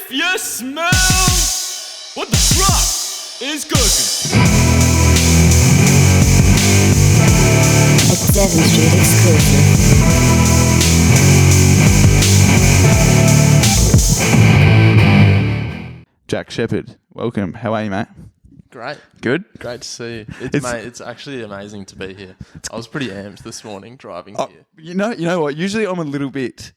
If you smell what the truck is cooking. A Devon Street exclusive. Jack Shephard, welcome. How are you, mate? Great. Good? Great to see you. It's actually amazing to be here. I was pretty amped this morning driving here. You know what? Usually I'm a little bit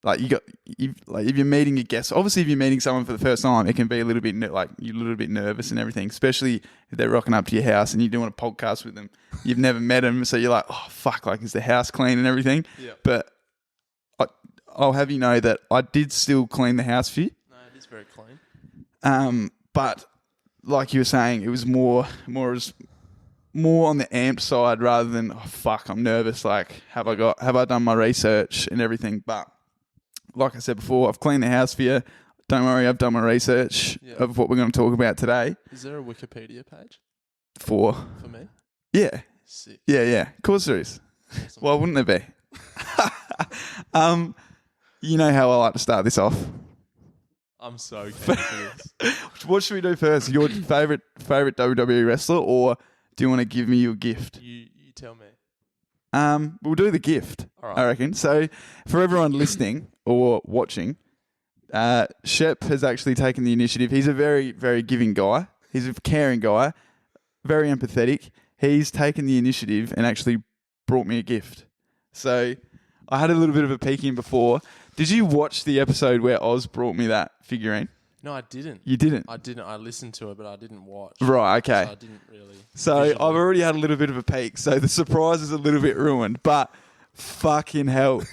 like if you're meeting a guest. Obviously, if you're meeting someone for the first time, it can be a little bit you're a little bit nervous and everything. Especially if they're rocking up to your house and you're doing a podcast with them. You've never met them, so you're like, oh fuck, like is the house clean and everything? Yeah. But I'll have you know that I did still clean the house for you. No, it is very clean. But like you were saying, it was more on the amp side rather than oh fuck, I'm nervous. Like have I done my research and everything? But like I said before, I've cleaned the house for you. Don't worry, I've done my research of what we're going to talk about today. Is there a Wikipedia page For me? Yeah, Sick. yeah. Of course there is. Awesome. Why wouldn't there be? You know how I like to start this off. I'm so keen for this. What should we do first? Your favorite WWE wrestler, or do you want to give me your gift? You tell me. We'll do the gift, All right. I reckon. So for everyone listening or watching, Shep has actually taken the initiative. He's a very, very giving guy. He's a caring guy, very empathetic. He's taken the initiative and actually brought me a gift. So I had a little bit of a peek in before. Did you watch the episode where Oz brought me that figurine? No, I didn't. You didn't? I didn't. I listened to it, but I didn't watch. Right, okay. So I didn't really. So visually. I've already had a little bit of a peek. So the surprise is a little bit ruined, but fucking hell.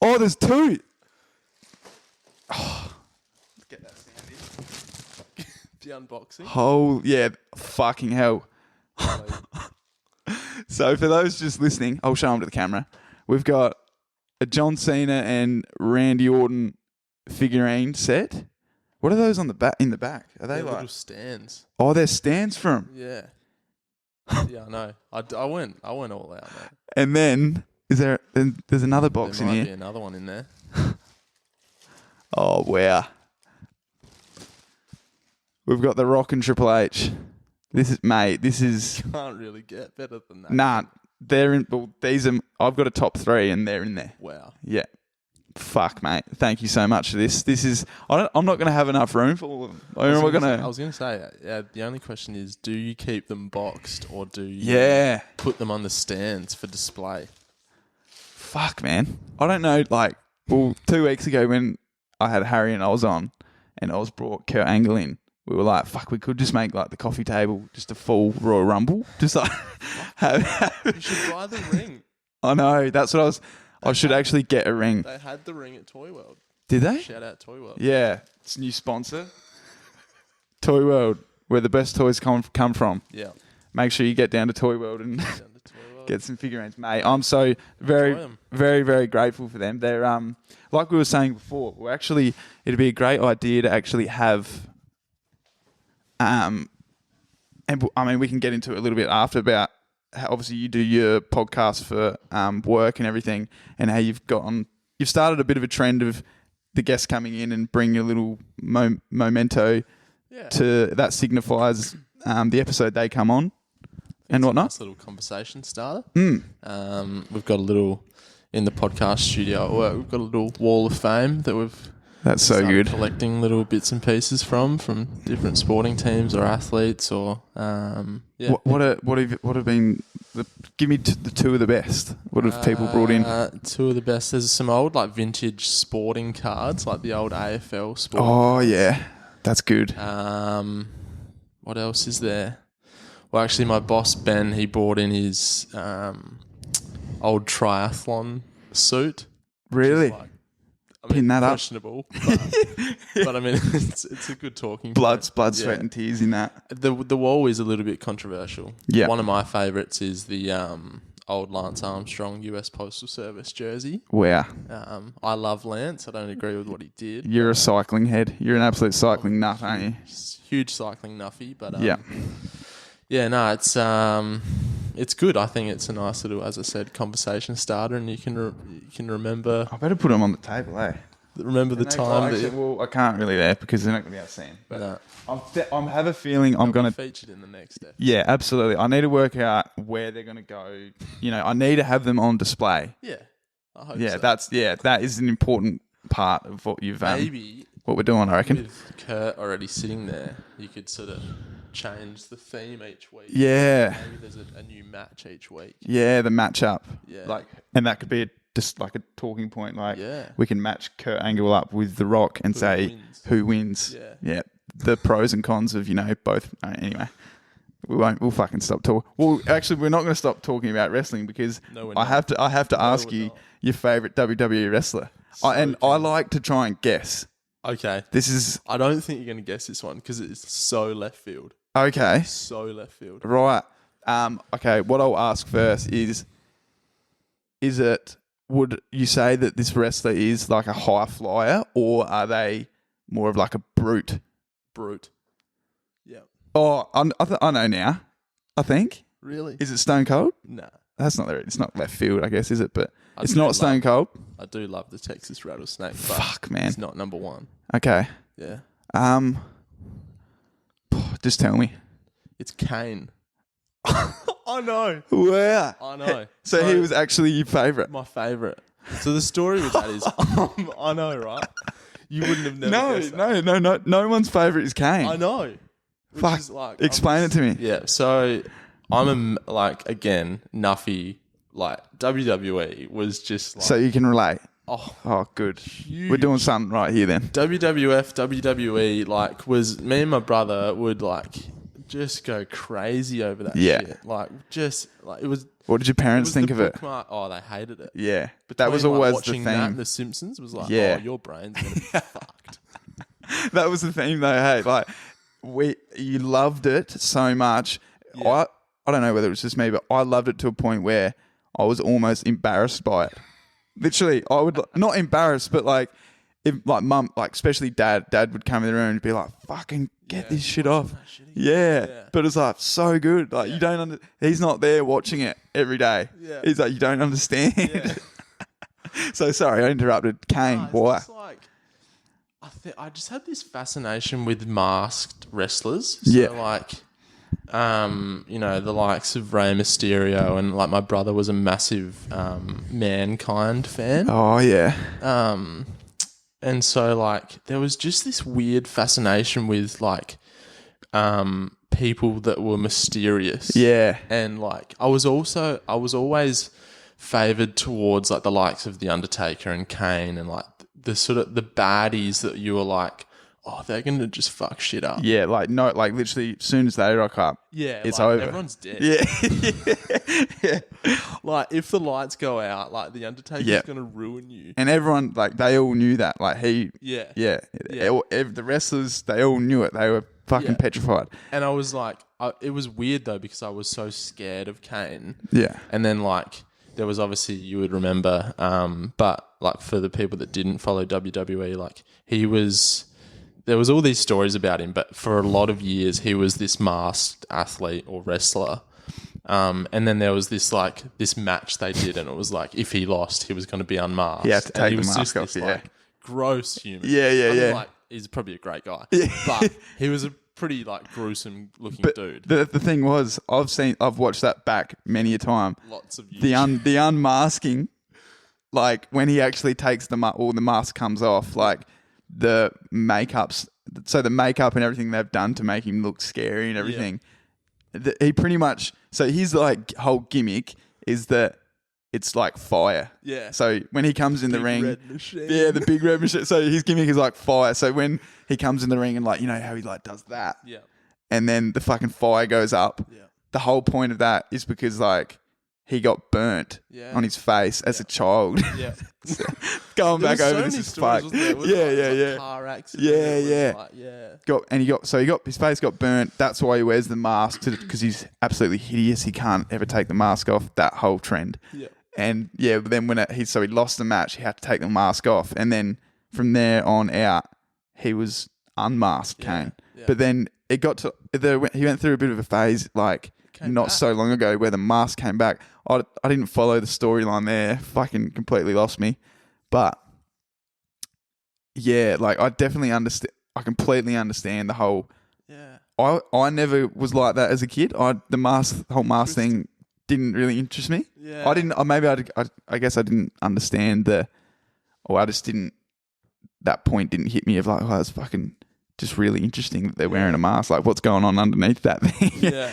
Oh, there's two. Oh, let's get that sound in. The unboxing. Oh, yeah, fucking hell. So for those just listening, I'll show them to the camera. We've got a John Cena and Randy Orton figurine set. What are those on the back? In the back, are they They're like little stands? Oh, they're stands from. Yeah. Yeah, I know. I went all out, mate. And then there's another box There in might here. be another one in there. Oh wow. We've got The Rock and Triple H. This is Can't really get better than that. nah. They're in. Well, these are. I've got a top 3, and they're in there. Wow. Yeah. Fuck, mate. Thank you so much for this. This is. I'm not going to have enough room for all of them. I was going to say, the only question is, do you keep them boxed or do you put them on the stands for display? Fuck, man. I don't know. Like, well, 2 weeks ago when I had Harry and Oz on, and Oz brought Kurt Angle in, we were like, fuck, we could just make like the coffee table just a full Royal Rumble. Just like You should buy the ring. I know. That's what I should actually get a ring. They had the ring at Toy World. Did they? Shout out Toy World. Yeah. It's a new sponsor. Toy World, where the best toys come from. Yeah. Make sure you get down to Toy World and Down to Toy World. get some figurines, mate. I'm so very, Enjoy 'em. very, very grateful for them. They're like we were saying before. It'd be a great idea to actually have and I mean we can get into it a little bit after about how obviously you do your podcast for work and everything, and how you've started a bit of a trend of the guests coming in and bringing a little memento to that signifies the episode they come on and whatnot. Nice little conversation starter. We've got a little in the podcast studio at work. We've got a little wall of fame that we've That's so started good. collecting little bits and pieces from different sporting teams or athletes or What have been? Give me the two of the best. What have people brought in? Two of the best. There's some old like vintage sporting cards, like the old AFL sporting. Oh yeah, that's good. What else is there? Well, actually, my boss Ben, he brought in his old triathlon suit. Really? Pin that up. Questionable, but I mean, it's a good talking Blood, point. sweat, and tears in that. The wall is a little bit controversial. Yeah. One of my favourites is the old Lance Armstrong US Postal Service jersey. Wow. I love Lance. I don't agree with what he did. You're a cycling head. You're an absolute cycling nut, aren't you? Huge cycling nuffy, but Yeah. no, it's good. I think it's a nice little, as I said, conversation starter, and you can remember. I better put them on the table, eh? Remember the time that Well, I can't really there because they're not going to be able to see him. But No. I have a feeling I'm going to. featured in the next episode. Yeah, absolutely. I need to work out where they're going to go. You know, I need to have them on display. Yeah, I hope Yeah, so. that is an important part of what you've Maybe what we're doing. I reckon. with Kurt already sitting there, you could sort of change the theme each week. Yeah, Maybe there's a new match each week. yeah, the matchup. Yeah. And that could be just like a talking point. Like, Yeah. we can match Kurt Angle up with The Rock and say wins. who wins. Yeah. The pros and cons of both. Anyway. We'll fucking stop talking. Well, actually, we're not going to stop talking about wrestling because No, we're I not. have to ask we're you not. your favorite WWE wrestler. I like to try and guess. Okay. This is I don't think you're going to guess this one because it's so left field. okay. So left field. Right. Okay, what I'll ask first is it, would you say that this wrestler is like a high flyer or are they more of like a brute? Brute. Yeah. Oh, I know now. I think. Really? Is it Stone Cold? Nah. That's not there. It's not left field, I guess, is it? But I it's do not love- Stone Cold. I do love the Texas Rattlesnake, but Fuck, man. it's not number one. Okay. Yeah. Just tell me. It's Kane. I know. Wow. I know. So he was actually your favourite. my favourite. So the story with that is, I know, right? You wouldn't have never guessed that. No one's favourite is Kane. I know. Which Fuck. is like, Explain it to me. Yeah. So I'm again, Nuffy, WWE was just like, So you can relate. oh, Oh, good. We're doing something right here then. WWF, WWE, was me and my brother would just go crazy over that Yeah. shit. It was. What did your parents was think the of it? bookmark. Oh, they hated it. Yeah. But that was Between, always the watching that and theme. The Simpsons was like, Yeah. oh, your brain's gonna be fucked. That was the theme they had. You loved it so much. Yeah. I don't know whether it was just me, but I loved it to a point where I was almost embarrassed by it. Literally, I would not embarrassed, but if mum, especially dad would come in the room and be like, "Fucking get this shit off." Yeah. But it's so good. You don't he's not there watching it every day. Yeah. He's like, you don't understand. Yeah. So sorry, I interrupted. Kane, No, it's why? just I just had this fascination with masked wrestlers. Yeah. The likes of Rey Mysterio and my brother was a massive Mankind fan. Oh yeah. And so there was just this weird fascination with people that were mysterious. Yeah. And I was always favoured towards the likes of The Undertaker and Kane and the sort of the baddies that you were oh, they're gonna just fuck shit up. Yeah, literally, as soon as they rock up, Yeah, it's over. Everyone's dead. Yeah, yeah. If the lights go out, The Undertaker's Yeah. gonna ruin you. And everyone, they all knew that. Yeah. Yeah. The wrestlers, they all knew it. They were fucking Yeah. petrified. And I was it was weird though because I was so scared of Kane. Yeah. And then there was obviously, you would remember, but for the people that didn't follow WWE, there was all these stories about him, but for a lot of years he was this masked athlete or wrestler. And then there was this this match they did, and it was if he lost, he was going to be unmasked. He had to And take he the was mask just off, this, yeah. gross human. Yeah, yeah, I mean, yeah. he's probably a great guy, but he was a pretty gruesome looking But dude. the thing was, I've watched that back many a time. Lots of The unmasking, when he actually takes all the mask comes off, the makeups. So the makeup and everything they've done to make him look scary and everything. He pretty much. So his whole gimmick is that it's fire. Yeah. So when he comes in the Big ring, red machine. yeah, the big red machine. So his gimmick is fire. So when he comes in the ring and how he does that, Yeah. and then the fucking fire goes up. Yeah. The whole point of that is because he got burnt Yeah. on his face as a child. Yeah. Going There back was so over many this is stories, fuck. wasn't there? It was Yeah. Car accident. Yeah, It was yeah. yeah. His face got burnt. That's why he wears the mask because he's absolutely hideous. He can't ever take the mask off. That whole trend. Yeah. And yeah, but then he lost the match. He had to take the mask off, and then from there on out, he was unmasked, Kane. yeah. But then it got to he went through a bit of a phase Came not back. so long ago where the mask came back. I didn't follow the storyline there. Fucking completely lost me. But yeah, like I definitely understand. I completely understand the whole. Yeah. I never was like that as a kid. The whole mask thing didn't really interest me. Yeah. I didn't. I guess I didn't understand or I just didn't. That point didn't hit me of like, oh, it's fucking just really interesting that they're wearing a mask. Like, what's going on underneath that thing? Yeah.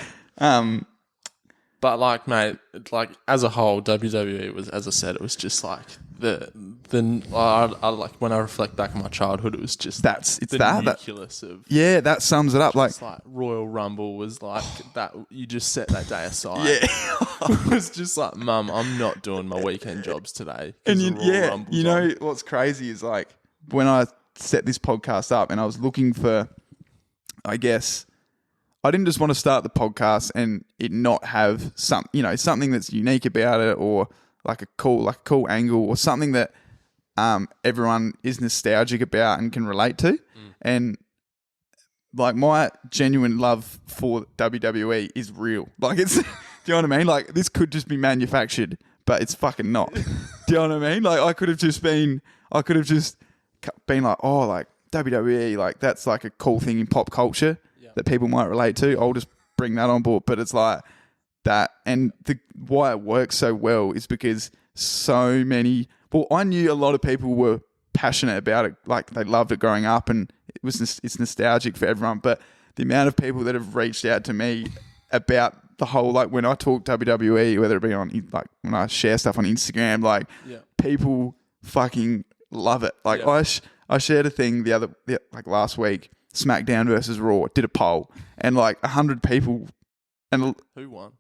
But like, mate, like as a whole, WWE was, as I said, it was just like I like when I reflect back on my childhood, it was just the nucleus of yeah, that sums it up. Like Royal Rumble was like that. You just set that day aside. yeah, It was just like, Mum, I'm not doing my weekend jobs today. and Rumble's you know on. what's crazy is like when I set this podcast up and I was looking for, I guess. I didn't just want to start the podcast and it not have something that's unique about it, or like a cool angle, or something that everyone is nostalgic about and can relate to. And like my genuine love for WWE is real. Like it's, do you know what I mean? Like this could just be manufactured, but it's fucking not. Do you know what I mean? Like I could have just been like, oh, like WWE, like that's like a cool thing in pop culture that people might relate to. I'll just bring that on board. But it's like that. And why it works so well is because so many... Well, I knew a lot of people were passionate about it. Like they loved it growing up and it's nostalgic for everyone. But the amount of people that have reached out to me about the whole... Like when I talk WWE, whether it be on... Like when I share stuff on Instagram, like people fucking love it. Like I shared a thing like last week... SmackDown versus Raw, did a poll, and like 100 people, and Who won?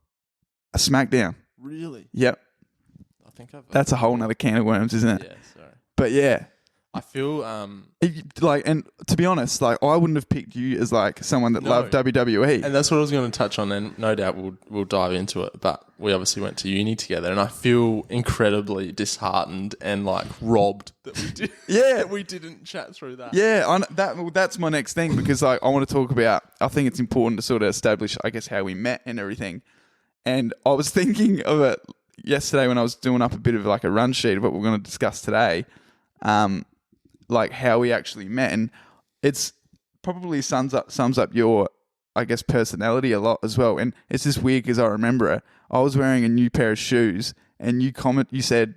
a SmackDown. Really? Yep. I think That's a whole nother can of worms, isn't it? Yeah, sorry. But yeah, I feel like, and to be honest, like I wouldn't have picked you as like someone that loved WWE. And that's what I was going to touch on, and no doubt we'll dive into it. But we obviously went to uni together, and I feel incredibly disheartened and like robbed that we did. that we didn't chat through that. Yeah, that's my next thing, because like I want to talk about. I think it's important to sort of establish, I guess, how we met and everything. And I was thinking of it yesterday when I was doing up a bit of like a run sheet of what we're going to discuss today. Like how we actually met, and it's probably sums up your, I guess, personality a lot as well. And it's just weird because I remember it. I was wearing a new pair of shoes, and you said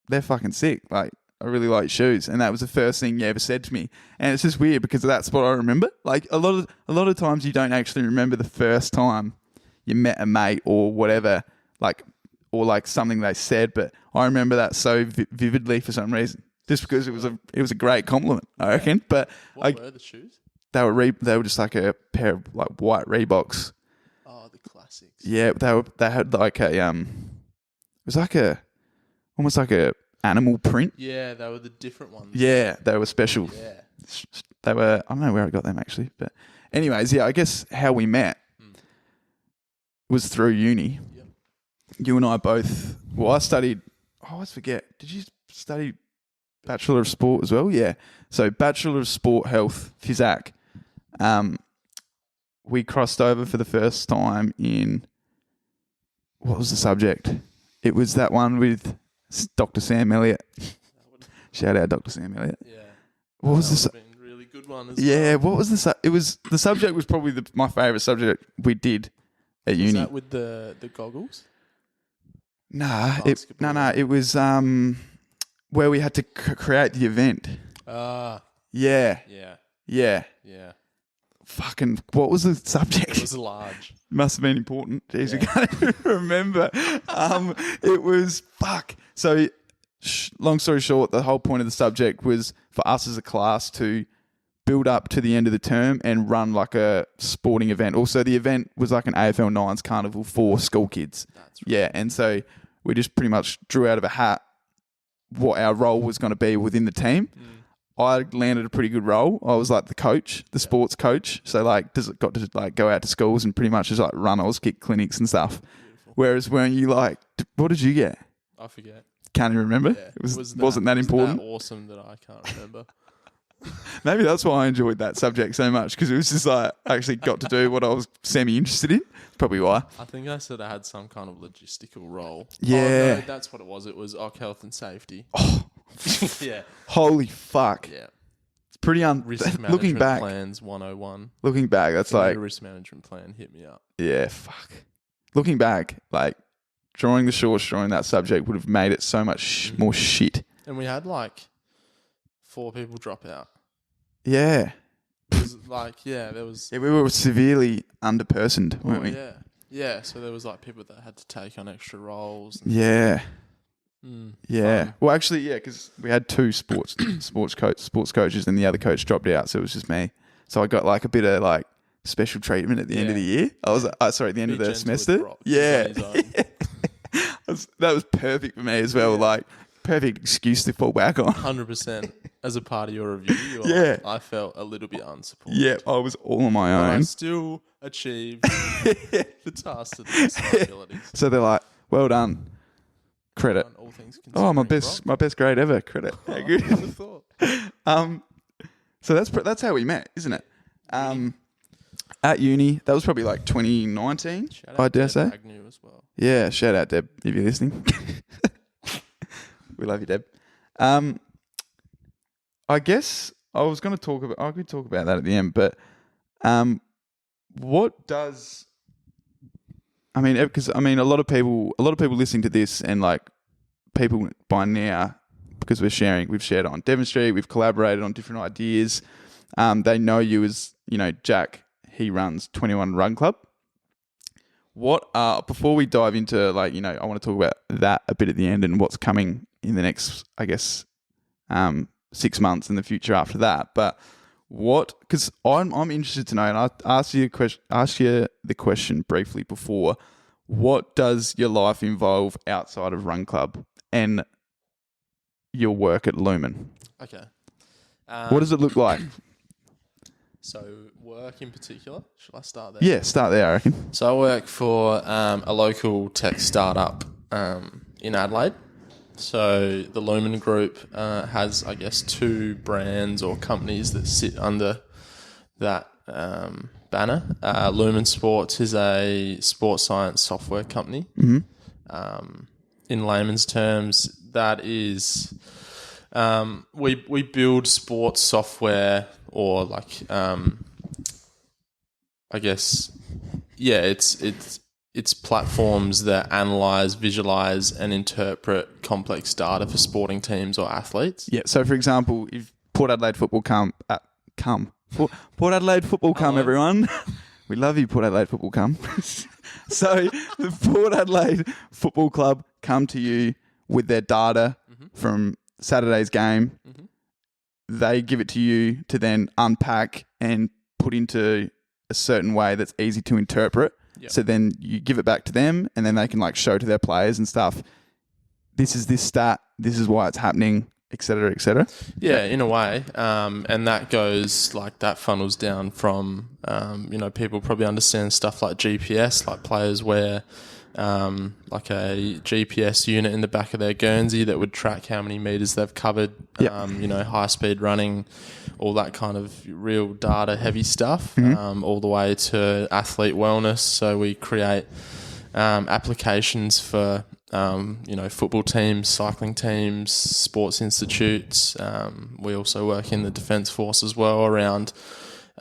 they're fucking sick. Like I really like shoes, and that was the first thing you ever said to me. And it's just weird because that's what I remember. Like a lot of times you don't actually remember the first time you met a mate or whatever, or something they said, but I remember that so vividly for some reason. Just because it was a great compliment, I reckon. But what were the shoes? They were just like a pair of like white Reeboks. Oh, the classics. Yeah, they had like a it was like almost like a animal print. Yeah, they were the different ones. Yeah, they were special. Yeah, they were. I don't know where I got them actually, but anyways, yeah, I guess how we met was through uni. Yep. You and I both. Well, I studied. I always forget. Did you study Bachelor of Sport as well? Yeah. So Bachelor of Sport Health Physac. We crossed over for the first time in, what was the subject? It was that one with Dr. Sam Elliott. Shout out Dr. Sam Elliott. Yeah. What was this? Really good one as well. What was the subject was probably my favourite subject we did at uni. Was that with the goggles? Nah, it was where we had to create the event. Yeah. Fucking, what was the subject? It was large. Must have been important. Jeez, I can't even remember. It was, So, long story short, the whole point of the subject was for us as a class to build up to the end of the term and run like a sporting event. Also, the event was like an AFL Nines carnival for school kids. That's right. Yeah, and so we just pretty much drew out of a hat what our role was going to be within the team. I landed a pretty good role. I was like the coach, the sports coach. So got to like go out to schools and pretty much just like run Auskick clinics and stuff. Beautiful. Whereas when you like, what did you get? I forget. Can't you remember? Yeah. Wasn't that important? That awesome that I can't remember. Maybe that's why I enjoyed that subject so much, because it was just like I actually got to do what I was semi-interested in. That's probably why. I think I sort of had some kind of logistical role. Yeah. Oh, no, that's what it was. It was health and safety. Oh, yeah. Holy fuck. Yeah. pretty Risk management looking back. plans 101. Looking back, that's If you need like a risk management plan, hit me up. yeah, fuck. Looking back, like drawing the short straw in that subject would have made it so much more shit. And we had like 4 people drop out. Yeah. It was like, there was. Yeah, we were severely underpersoned, weren't we? Yeah. Yeah, so there was like people that had to take on extra roles. Yeah. Yeah. Fun. Well, actually, yeah, because we had 2 sports coaches, and the other coach dropped out, so it was just me. So I got like a bit of like special treatment at the end of the year. I was sorry, at the end of the semester. Yeah. That was perfect for me as well. Like perfect excuse to fall back on. 100%. As a part of your review, I felt a little bit unsupported. Yeah, I was all on my But I own. still achieved the task to the best of my abilities. So they're like, "Well done, credit." All things Oh, my considering, best grade ever, credit. How good. Rob. I would have thought. So that's how we met, isn't it? At uni, that was probably like 2019. Shout I out dare Deb say. Agnew as well. Yeah, shout out Deb if you're listening. We love you, Deb. I guess I was going to talk about. I could talk about that at the end, but what does? I mean, because a lot of people listening to this, and like people by now, because we've shared on Devon Street, we've collaborated on different ideas. They know you as Jack. He runs 21 Run Club. What before we dive into I want to talk about that a bit at the end and what's coming in the next, I guess, 6 months in the future after that. But because I'm interested to know, and I asked you the question briefly before. What does your life involve outside of Run Club and your work at Lumen? Okay. What does it look like? So work in particular, shall I start there? Yeah, start there, I reckon. So I work for a local tech startup in Adelaide. So the Lumen Group has, I guess, 2 brands or companies that sit under that banner. Lumen Sports is a sports science software company. Mm-hmm. In layman's terms, that is we build sports software, or I guess, it's platforms that analyze, visualize, and interpret complex data for sporting teams or athletes. Yeah. So, for example, if Port Adelaide Football Port Adelaide Football come, everyone. We love you, Port Adelaide Football come. So, the Port Adelaide Football Club come to you with their data from Saturday's game. Mm-hmm. They give it to you to then unpack and put into a certain way that's easy to interpret. Yep. So then you give it back to them, and then they can show to their players and stuff. This is this stat. This is why it's happening, et cetera, et cetera. Yeah, in a way. And that goes that funnels down from, people probably understand stuff like GPS, like players wear a GPS unit in the back of their Guernsey that would track how many meters they've covered, high speed running, all that kind of real data heavy stuff, all the way to athlete wellness. So we create applications for football teams, cycling teams, sports institutes. We also work in the Defence Force as well around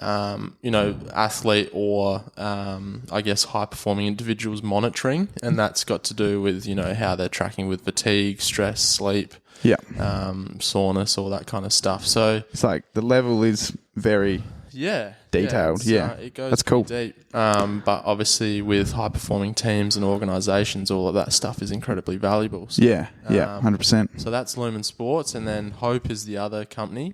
athlete or, high performing individuals monitoring. And that's got to do with, how they're tracking with fatigue, stress, sleep, soreness, all that kind of stuff. So it's the level is very detailed. It goes that's cool. Deep. But obviously with high performing teams and organisations, all of that stuff is incredibly valuable. So, 100%. So that's Lumen Sports, and then Hope is the other company.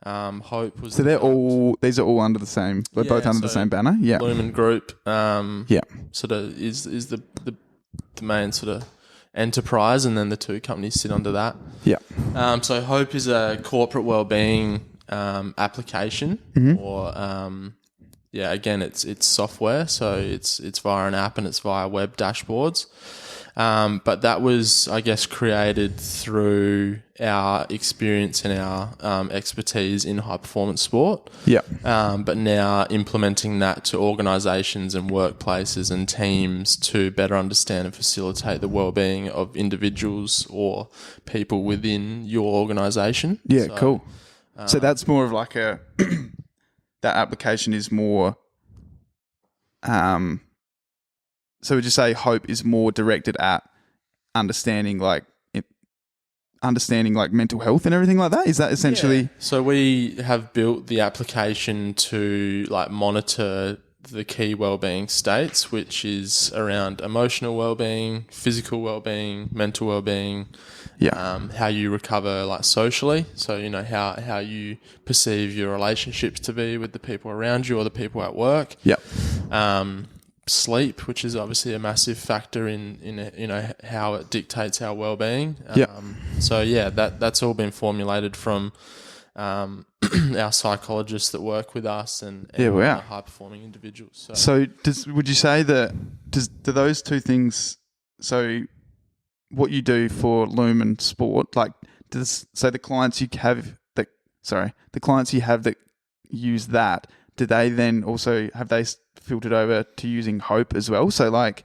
Hope was. So these are all under the same. They're both under the same banner. Yeah. Lumen Group. Sort of is the main sort of enterprise, and then the 2 companies sit under that. Yeah. So Hope is a corporate wellbeing application, or again, it's software. So it's via an app and it's via web dashboards. But that was, I guess, created through our experience and our expertise in high-performance sport. Yeah. But now implementing that to organisations and workplaces and teams to better understand and facilitate the well-being of individuals or people within your organisation. Yeah, cool. So that's more of like a that application is more. So would you say hope is more directed at understanding like mental health and everything like that? Is that essentially? Yeah. So we have built the application to like monitor the key wellbeing states, which is around emotional wellbeing, physical wellbeing, mental wellbeing. How you recover like socially. So, you know, how you perceive your relationships to be with the people around you or the people at work. Sleep, which is obviously a massive factor in you know, how it dictates our well-being. So yeah, that's all been formulated from our psychologists that work with us and high-performing individuals. So would you say that do those two things? So what you do for Lumen Sport, like the clients you have that use that, do they then also have they filtered over to using Hope as well? So like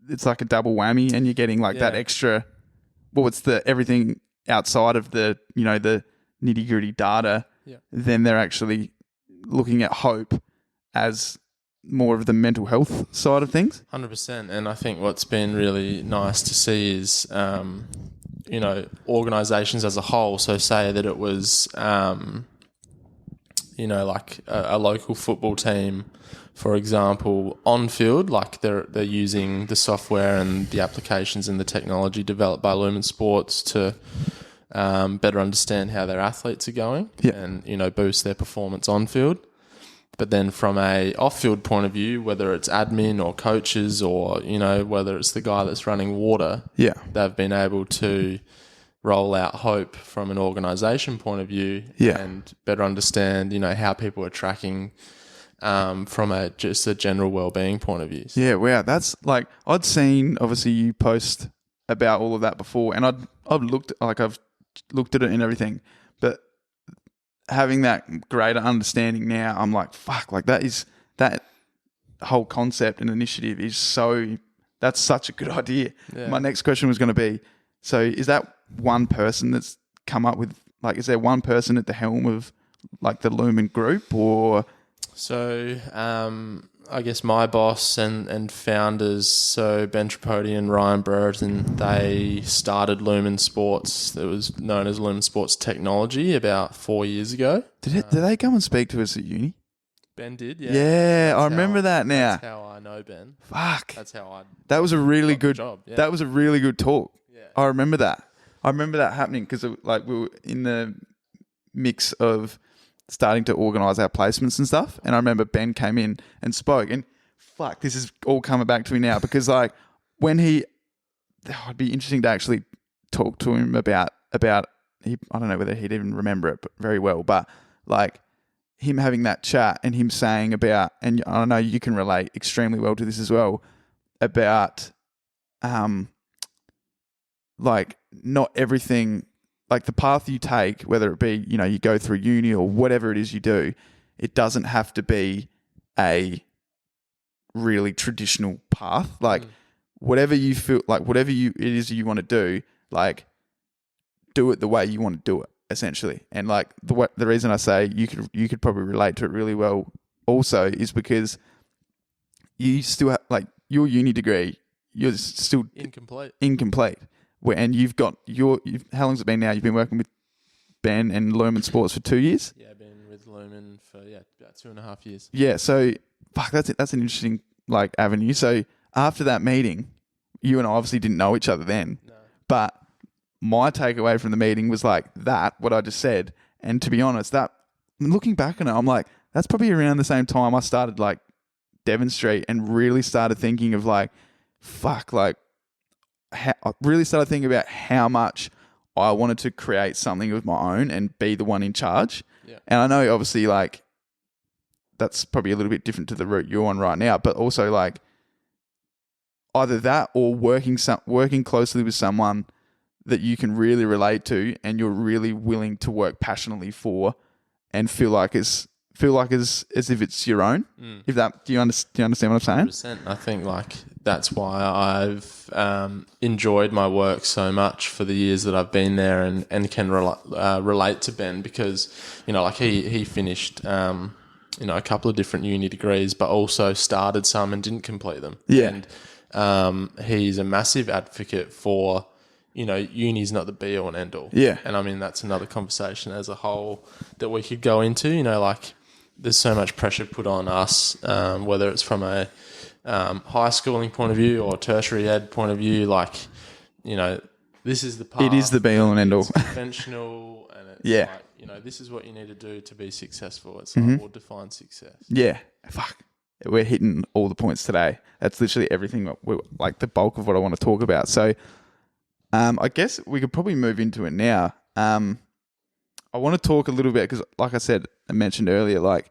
it's like a double whammy, and you're getting like that extra. Well, it's the everything outside of the, you know, the nitty gritty data. Then they're actually looking at Hope as more of the mental health side of things. 100%. And I think what's been really nice to see is, you know, organisations as a whole. So say that it was, you know, like a local football team, for example, on field, like they're using the software and the applications and the technology developed by Lumen Sports to better understand how their athletes are going and, you know, boost their performance on field. But then from a off-field point of view, whether it's admin or coaches or, you know, whether it's the guy that's running water, they've been able to roll out Hope from an organisation point of view and better understand, you know, how people are tracking from just a general wellbeing point of view. Yeah, wow. That's like, I'd seen, obviously, you post about all of that before, and I've looked at it and everything, but having that greater understanding now, I'm like, fuck, like that whole concept and initiative that's such a good idea. Yeah. My next question was going to be, so is that one person that's come up with, like, is there one person at the helm of like the Lumen Group, or? So, I guess my boss and founders, so Ben Tripodi and Ryan Brereton, they started Lumen Sports. It was known as Lumen Sports Technology about 4 years ago. Did they come and speak to us at uni? Ben did, yeah. Yeah, I remember that now. That's how I know Ben. Fuck. That's how I. That was a really good job. Yeah. That was a really good talk. Yeah. I remember that. I remember that happening because like we were in the mix of starting to organise our placements and stuff. And I remember Ben came in and spoke, and fuck, this is all coming back to me now because like when it'd be interesting to actually talk to him about I don't know whether he'd even remember it very well, but like him having that chat and him saying about, and I know you can relate extremely well to this as well, about like not everything, like the path you take, whether it be, you know, you go through uni or whatever it is you do, it doesn't have to be a really traditional path. Like whatever you feel, like whatever it is you want to do, like do it the way you want to do it, essentially. And like the reason I say you could probably relate to it really well also is because you still have, like, your uni degree, you're still incomplete. And you've got how long's it been now? You've been working with Ben and Lumen Sports for 2 years? Yeah, I've been with Lumen for about 2.5 years. Yeah, so fuck, that's an interesting like avenue. So after that meeting, you and I obviously didn't know each other then. No. But my takeaway from the meeting was like what I just said. And to be honest, that looking back on it, I'm like, that's probably around the same time I started like Devon Street and really started thinking of like, fuck, like I really started thinking about how much I wanted to create something of my own and be the one in charge. Yeah. And I know obviously like that's probably a little bit different to the route you're on right now, but also like either that or working closely with someone that you can really relate to and you're really willing to work passionately for and feel like it's feel like as if it's your own. If that, do you understand what I'm saying? 100%. I think like that's why I've enjoyed my work so much for the years that I've been there, and can relate to Ben, because like he finished a couple of different uni degrees, but also started some and didn't complete them. Yeah. And he's a massive advocate for uni's not the be all and end all. Yeah. And I mean, that's another conversation as a whole that we could go into. Like there's so much pressure put on us, whether it's from a high schooling point of view or tertiary ed point of view. Like, this is the path. It is the be all and end all. It's conventional, and it's Yeah. like, this is what you need to do to be successful. It's like, we'll define success. Yeah. Fuck. We're hitting all the points today. That's literally everything. Like the bulk of what I want to talk about. So, I guess we could probably move into it now. I want to talk a little bit because, like I mentioned earlier, like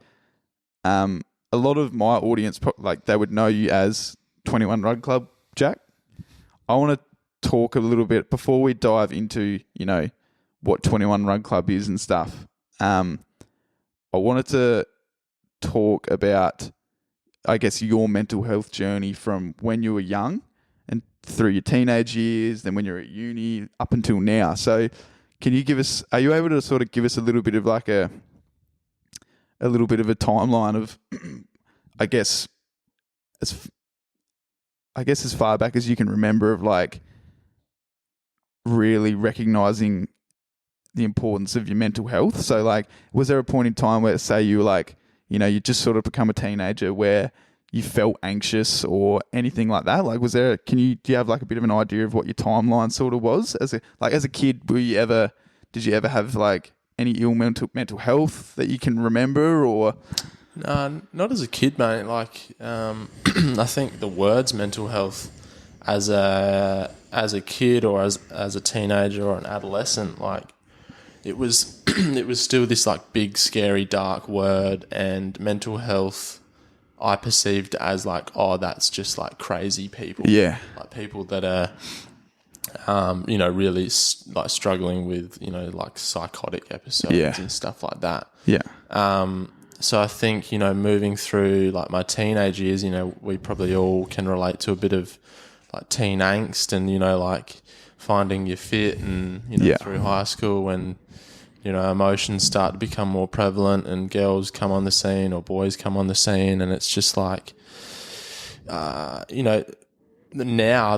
a lot of my audience, like they would know you as 21 Rug Club, Jack. I want to talk a little bit before we dive into, what 21 Rug Club is and stuff. I wanted to talk about, I guess, your mental health journey from when you were young and through your teenage years, then when you're at uni, up until now. So are you able to sort of give us a little bit of like a little bit of a timeline of, I guess as far back as you can remember, of like really recognizing the importance of your mental health? So like, was there a point in time where, say, you were like, you just sort of become a teenager where you felt anxious or anything like that? Like, do you have like a bit of an idea of what your timeline sort of was as a kid? Did you ever have like any ill mental health that you can remember, or? No, not as a kid, mate. Like, I think the words mental health as a kid or as a teenager or an adolescent, like it was still this like big, scary, dark word, and mental health I perceived as like, oh, that's just like crazy people. Yeah. Like people that are, really like struggling with, like psychotic episodes and stuff like that. Yeah. So I think, moving through like my teenage years, we probably all can relate to a bit of like teen angst and, like finding your fit and, through high school when, emotions start to become more prevalent and girls come on the scene or boys come on the scene. And it's just like, now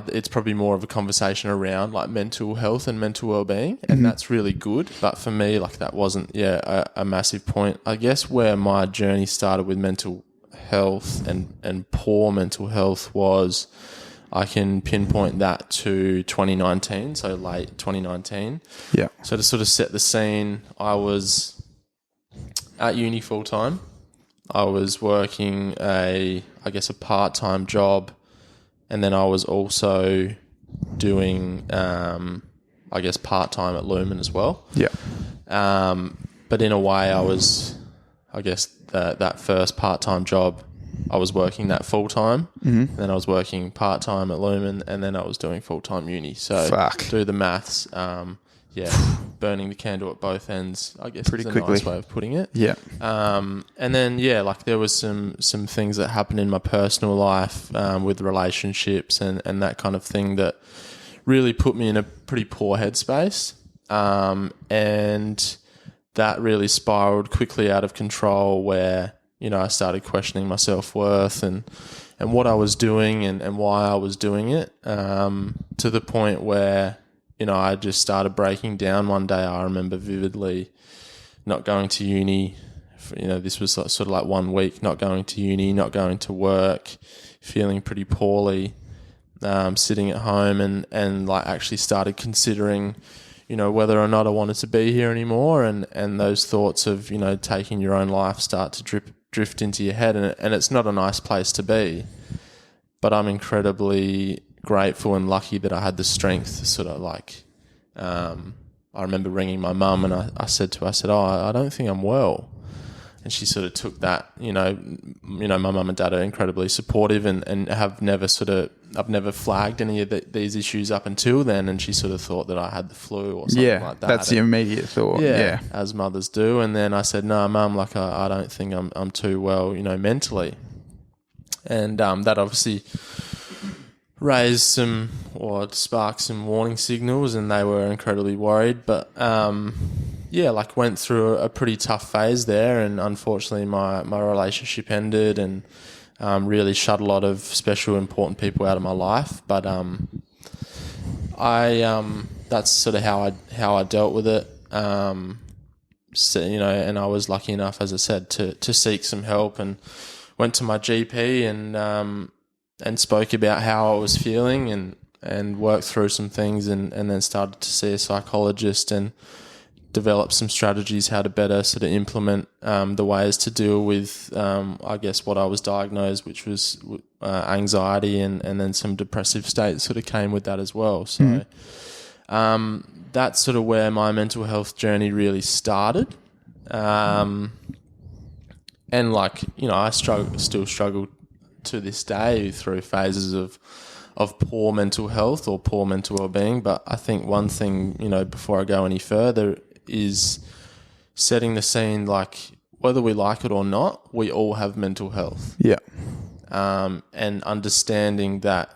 it's probably more of a conversation around like mental health and mental well-being, and that's really good. But for me, like that wasn't, a massive point. I guess where my journey started with mental health and poor mental health was, I can pinpoint that to 2019, so late 2019. Yeah. So to sort of set the scene, I was at uni full time. I was working a part-time job, and then I was also doing, part-time at Lumen as well. Yeah. But in a way, I was, that first part-time job, I was working that full-time, then I was working part-time at Lumen, and then I was doing full-time uni. So do the maths. Burning the candle at both ends, I guess, pretty quickly. Nice way of putting it. Yeah. And then, like there was some things that happened in my personal life with relationships and that kind of thing that really put me in a pretty poor headspace. And that really spiraled quickly out of control where, I started questioning my self-worth and what I was doing and why I was doing it, to the point where, I just started breaking down one day. I remember vividly not going to uni. This was sort of like 1 week, not going to uni, not going to work, feeling pretty poorly, sitting at home and like actually started considering, whether or not I wanted to be here anymore. And those thoughts of, taking your own life start to drift into your head. And it's not a nice place to be, but I'm incredibly grateful and lucky that I had the strength to sort of like, I remember ringing my mum and I said to her, I don't think I'm well. she sort of took that, my mum and dad are incredibly supportive and have never I've never flagged any of these issues up until then, and she sort of thought that I had the flu or something like that. That's the immediate thought. Yeah, as mothers do. And then I said, no, Mum, like I don't think I'm too well, mentally. And that obviously sparked some warning signals, and they were incredibly worried. But went through a pretty tough phase there, and unfortunately my relationship ended, and really shut a lot of special, important people out of my life. But that's sort of how I dealt with it. So, and I was lucky enough, as I said, to seek some help, and went to my GP and spoke about how I was feeling, and worked through some things, and then started to see a psychologist and develop some strategies how to better sort of implement the ways to deal with, I guess, what I was diagnosed, which was anxiety, and then some depressive states sort of came with that as well. So that's sort of where my mental health journey really started. And I still struggle to this day through phases of poor mental health or poor mental well-being. But I think one thing, before I go any further, is setting the scene, like whether we like it or not, we all have mental health. Yeah. And understanding that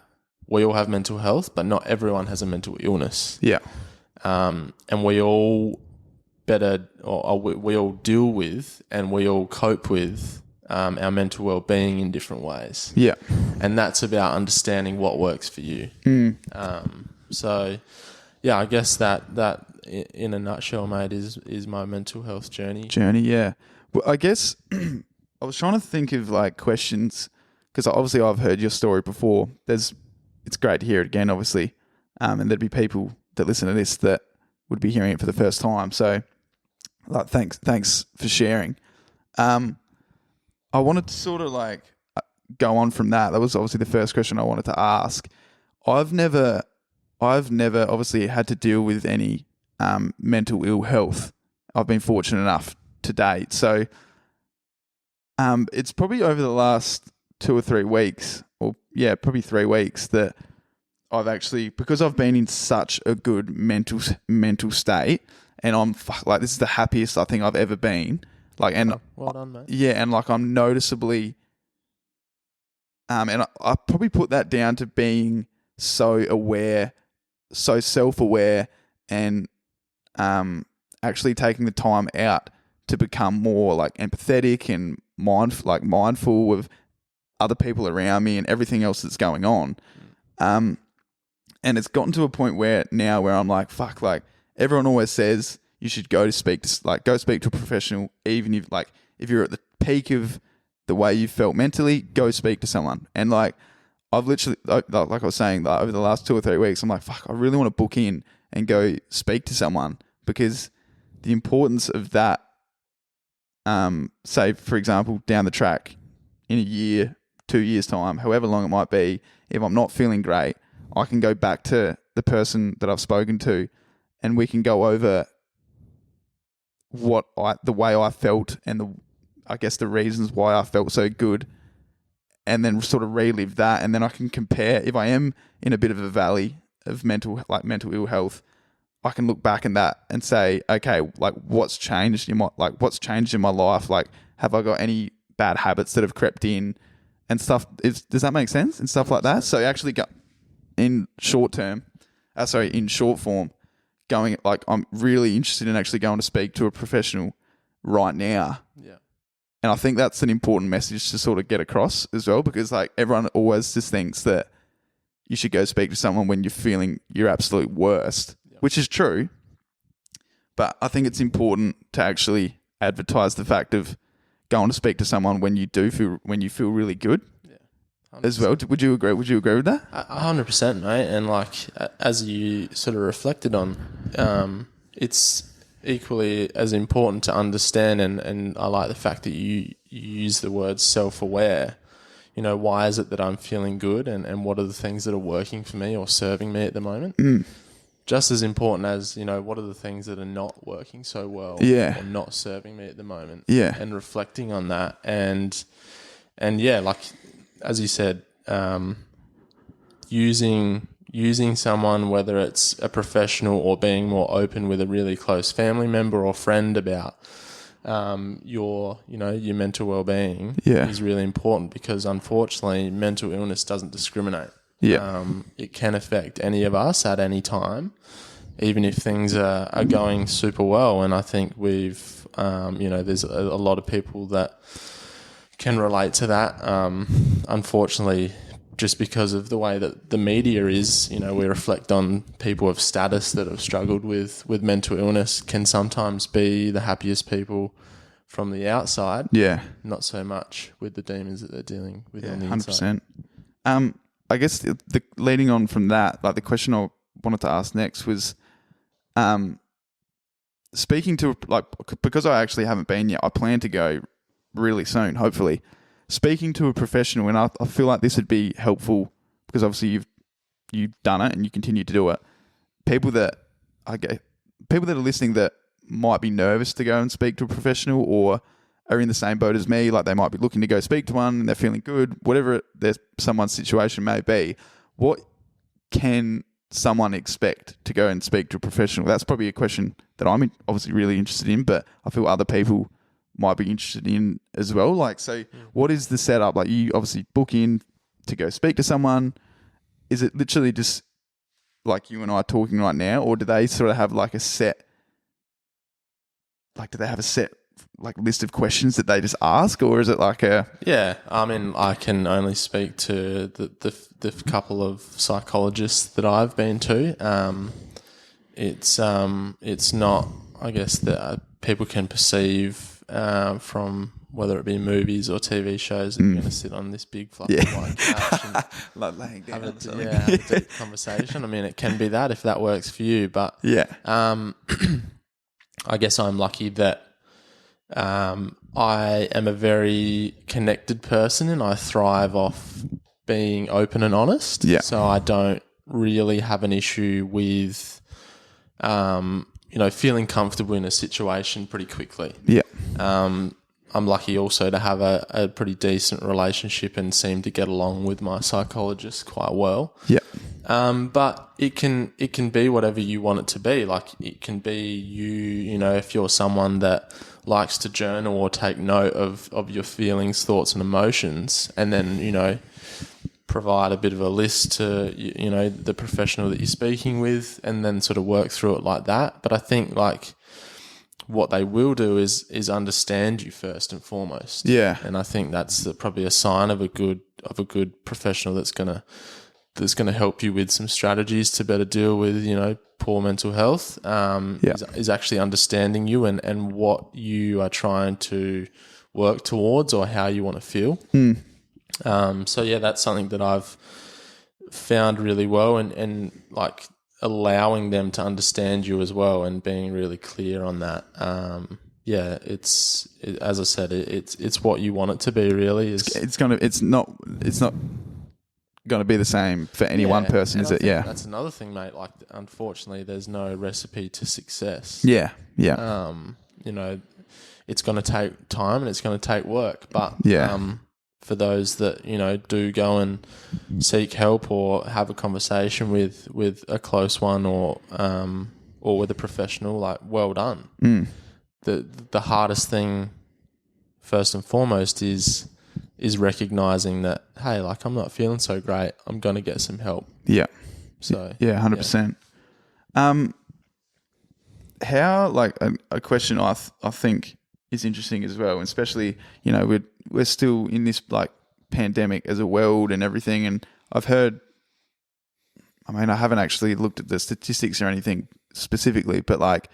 we all have mental health, but not everyone has a mental illness. Yeah. And we all we all deal with, and we all cope with our mental well-being in different ways. Yeah. And that's about understanding what works for you. I guess that in a nutshell, mate, is my mental health journey. Yeah. Well, I guess I was trying to think of like questions, because obviously I've heard your story before. It's great to hear it again, obviously. And there'd be people that listen to this that would be hearing it for the first time. So like, thanks for sharing. I wanted to sort of like go on from that. That was obviously the first question I wanted to ask. I've never obviously had to deal with any mental ill health. I've been fortunate enough to date. So it's probably over the last 2 or 3 weeks, probably 3 weeks, that I've actually, because I've been in such a good mental state, and I'm this is the happiest I think I've ever been. Like, and well done, mate. Yeah, and like I'm noticeably, and I probably put that down to being so aware, so self-aware, and actually taking the time out to become more like empathetic and mindful of other people around me and everything else that's going on. And it's gotten to a point where I'm like, fuck, like everyone always says you should go speak to a professional, even if you're at the peak of the way you felt mentally, go speak to someone. And like, I've literally, like I was saying, like over the last 2 or 3 weeks, I'm like, fuck, I really want to book in and go speak to someone, because the importance of that, say for example, down the track in a year, 2 years time, however long it might be, if I'm not feeling great, I can go back to the person that I've spoken to, and we can go over the way I felt, and I guess the reasons why I felt so good, and then sort of relive that, and then I can compare. If I am in a bit of a valley of mental ill health, I can look back in that and say, okay, like what's changed in my life? Like, have I got any bad habits that have crept in and stuff? Does that make sense? And stuff like that. So actually in short form, going, like, I'm really interested in actually going to speak to a professional right now. Yeah. And I think that's an important message to sort of get across as well, because like everyone always just thinks that you should go speak to someone when you're feeling your absolute worst, which is true. But I think it's important to actually advertise the fact of going to speak to someone when you feel really good. Yeah, as well. Would you agree? Would you agree with that? 100%, mate. And like, as you sort of reflected on, it's equally as important to understand, and I like the fact that you use the word self-aware. You know, why is it that I'm feeling good, and what are the things that are working for me or serving me at the moment? just as important as, what are the things that are not working so well or not serving me at the moment. Yeah. And reflecting on that. And yeah, like, as you said, using someone, whether it's a professional or being more open with a really close family member or friend about your mental well-being is really important, because unfortunately mental illness doesn't discriminate. It can affect any of us at any time, even if things are going super well. And I think we've there's a lot of people that can relate to that. Unfortunately, just because of the way that the media is, we reflect on people of status that have struggled with mental illness can sometimes be the happiest people from the outside. Yeah. Not so much with the demons that they're dealing with on the 100%. inside. I guess the leading on from that, like the question I wanted to ask next was, speaking to, like, because I actually haven't been yet, I plan to go really soon, hopefully. Speaking to a professional, and I feel like this would be helpful because obviously you've done it and you continue to do it. People that are listening that might be nervous to go and speak to a professional, or are in the same boat as me, like they might be looking to go speak to one and they're feeling good, whatever someone's situation may be. What can someone expect to go and speak to a professional? That's probably a question that I'm obviously really interested in, but I feel other people might be interested in as well. Like, so what is the setup? Like, you obviously book in to go speak to someone. Is it literally just like you and I talking right now, or do they sort of have like a set, like, do they have a set like list of questions that they just ask, or is it like a... Yeah, I mean, I can only speak to the couple of psychologists that I've been to. It's not, I guess, that people can perceive from whether it be movies or TV shows that you're going to sit on this big fluffy white couch and like laying down have a deep conversation. I mean, it can be that if that works for you, but I guess I'm lucky that I am a very connected person and I thrive off being open and honest. Yeah. So I don't really have an issue with, feeling comfortable in a situation pretty quickly. Yeah. I'm lucky also to have a pretty decent relationship and seem to get along with my psychologist quite well. Yeah. But it can be whatever you want it to be. Like, it can be if you're someone that likes to journal or take note of your feelings, thoughts and emotions, and then, provide a bit of a list to, the professional that you're speaking with, and then sort of work through it like that. But I think, like, what they will do is understand you first and foremost. Yeah. And I think that's probably a sign of a good professional that's gonna help you with some strategies to better deal with, poor mental health. Is actually understanding you and what you are trying to work towards or how you want to feel. So yeah, that's something that I've found really well, and like allowing them to understand you as well and being really clear on that. As I said, it's what you want it to be. Really, it's not going to be the same for any one person, is it? Yeah, that's another thing, mate. Like, unfortunately, there's no recipe to success. Yeah. It's going to take time and it's going to take work, but for those that do go and seek help or have a conversation with a close one or with a professional, like, well done. The hardest thing, first and foremost, is recognizing that, hey, like, I'm not feeling so great, I'm going to get some help. Yeah. So 100%. How, like, a question I think is interesting as well, and especially, we're still in this, like, pandemic as a world and everything, and I've heard, I mean, I haven't actually looked at the statistics or anything specifically, but, like,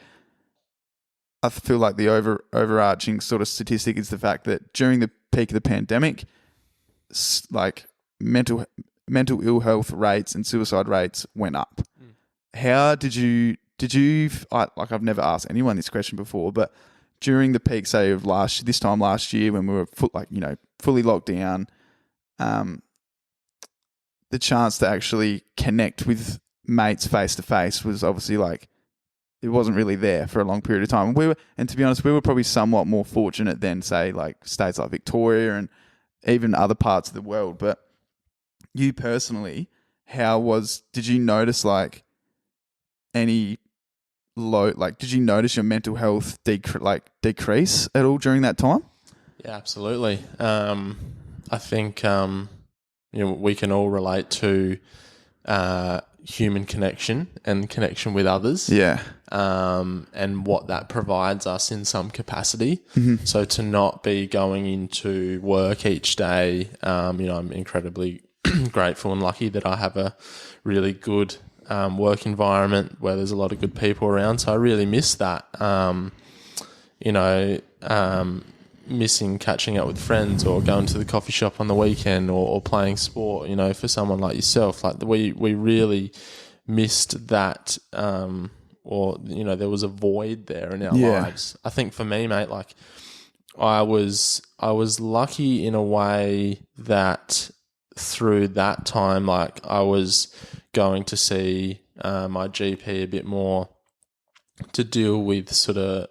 I feel like the overarching sort of statistic is the fact that during the peak of the pandemic, like, mental ill health rates and suicide rates went up. How did you like, I've never asked anyone this question before, but during the peak, say, of this time last year when we were fully locked down, the chance to actually connect with mates face to face was obviously like, it wasn't really there for a long period of time. And to be honest, we were probably somewhat more fortunate than, say, like states like Victoria and even other parts of the world. But you personally, did you notice like any did you notice your mental health decrease at all during that time? Yeah, absolutely. I think, we can all relate to human connection and connection with others. Yeah. And what that provides us in some capacity. So to not be going into work each day, I'm incredibly grateful and lucky that I have a really good work environment where there's a lot of good people around. So I really miss that. Missing catching up with friends or going to the coffee shop on the weekend or playing sport, for someone like yourself, like we really missed that, there was a void there in our lives. I think for me, mate, like I was lucky in a way that through that time, like I was going to see my GP a bit more to deal with sort of,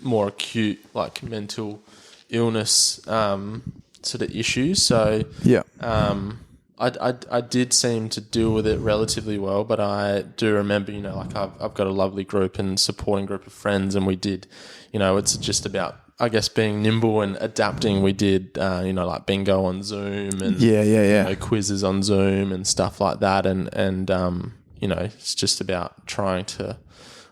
more acute, like mental illness sort of issues. So I did seem to deal with it relatively well, but I do remember, like I've got a lovely group and supporting group of friends, and we did, it's just about, I guess, being nimble and adapting. We did, like bingo on Zoom and quizzes on Zoom and stuff like that, and it's just about trying to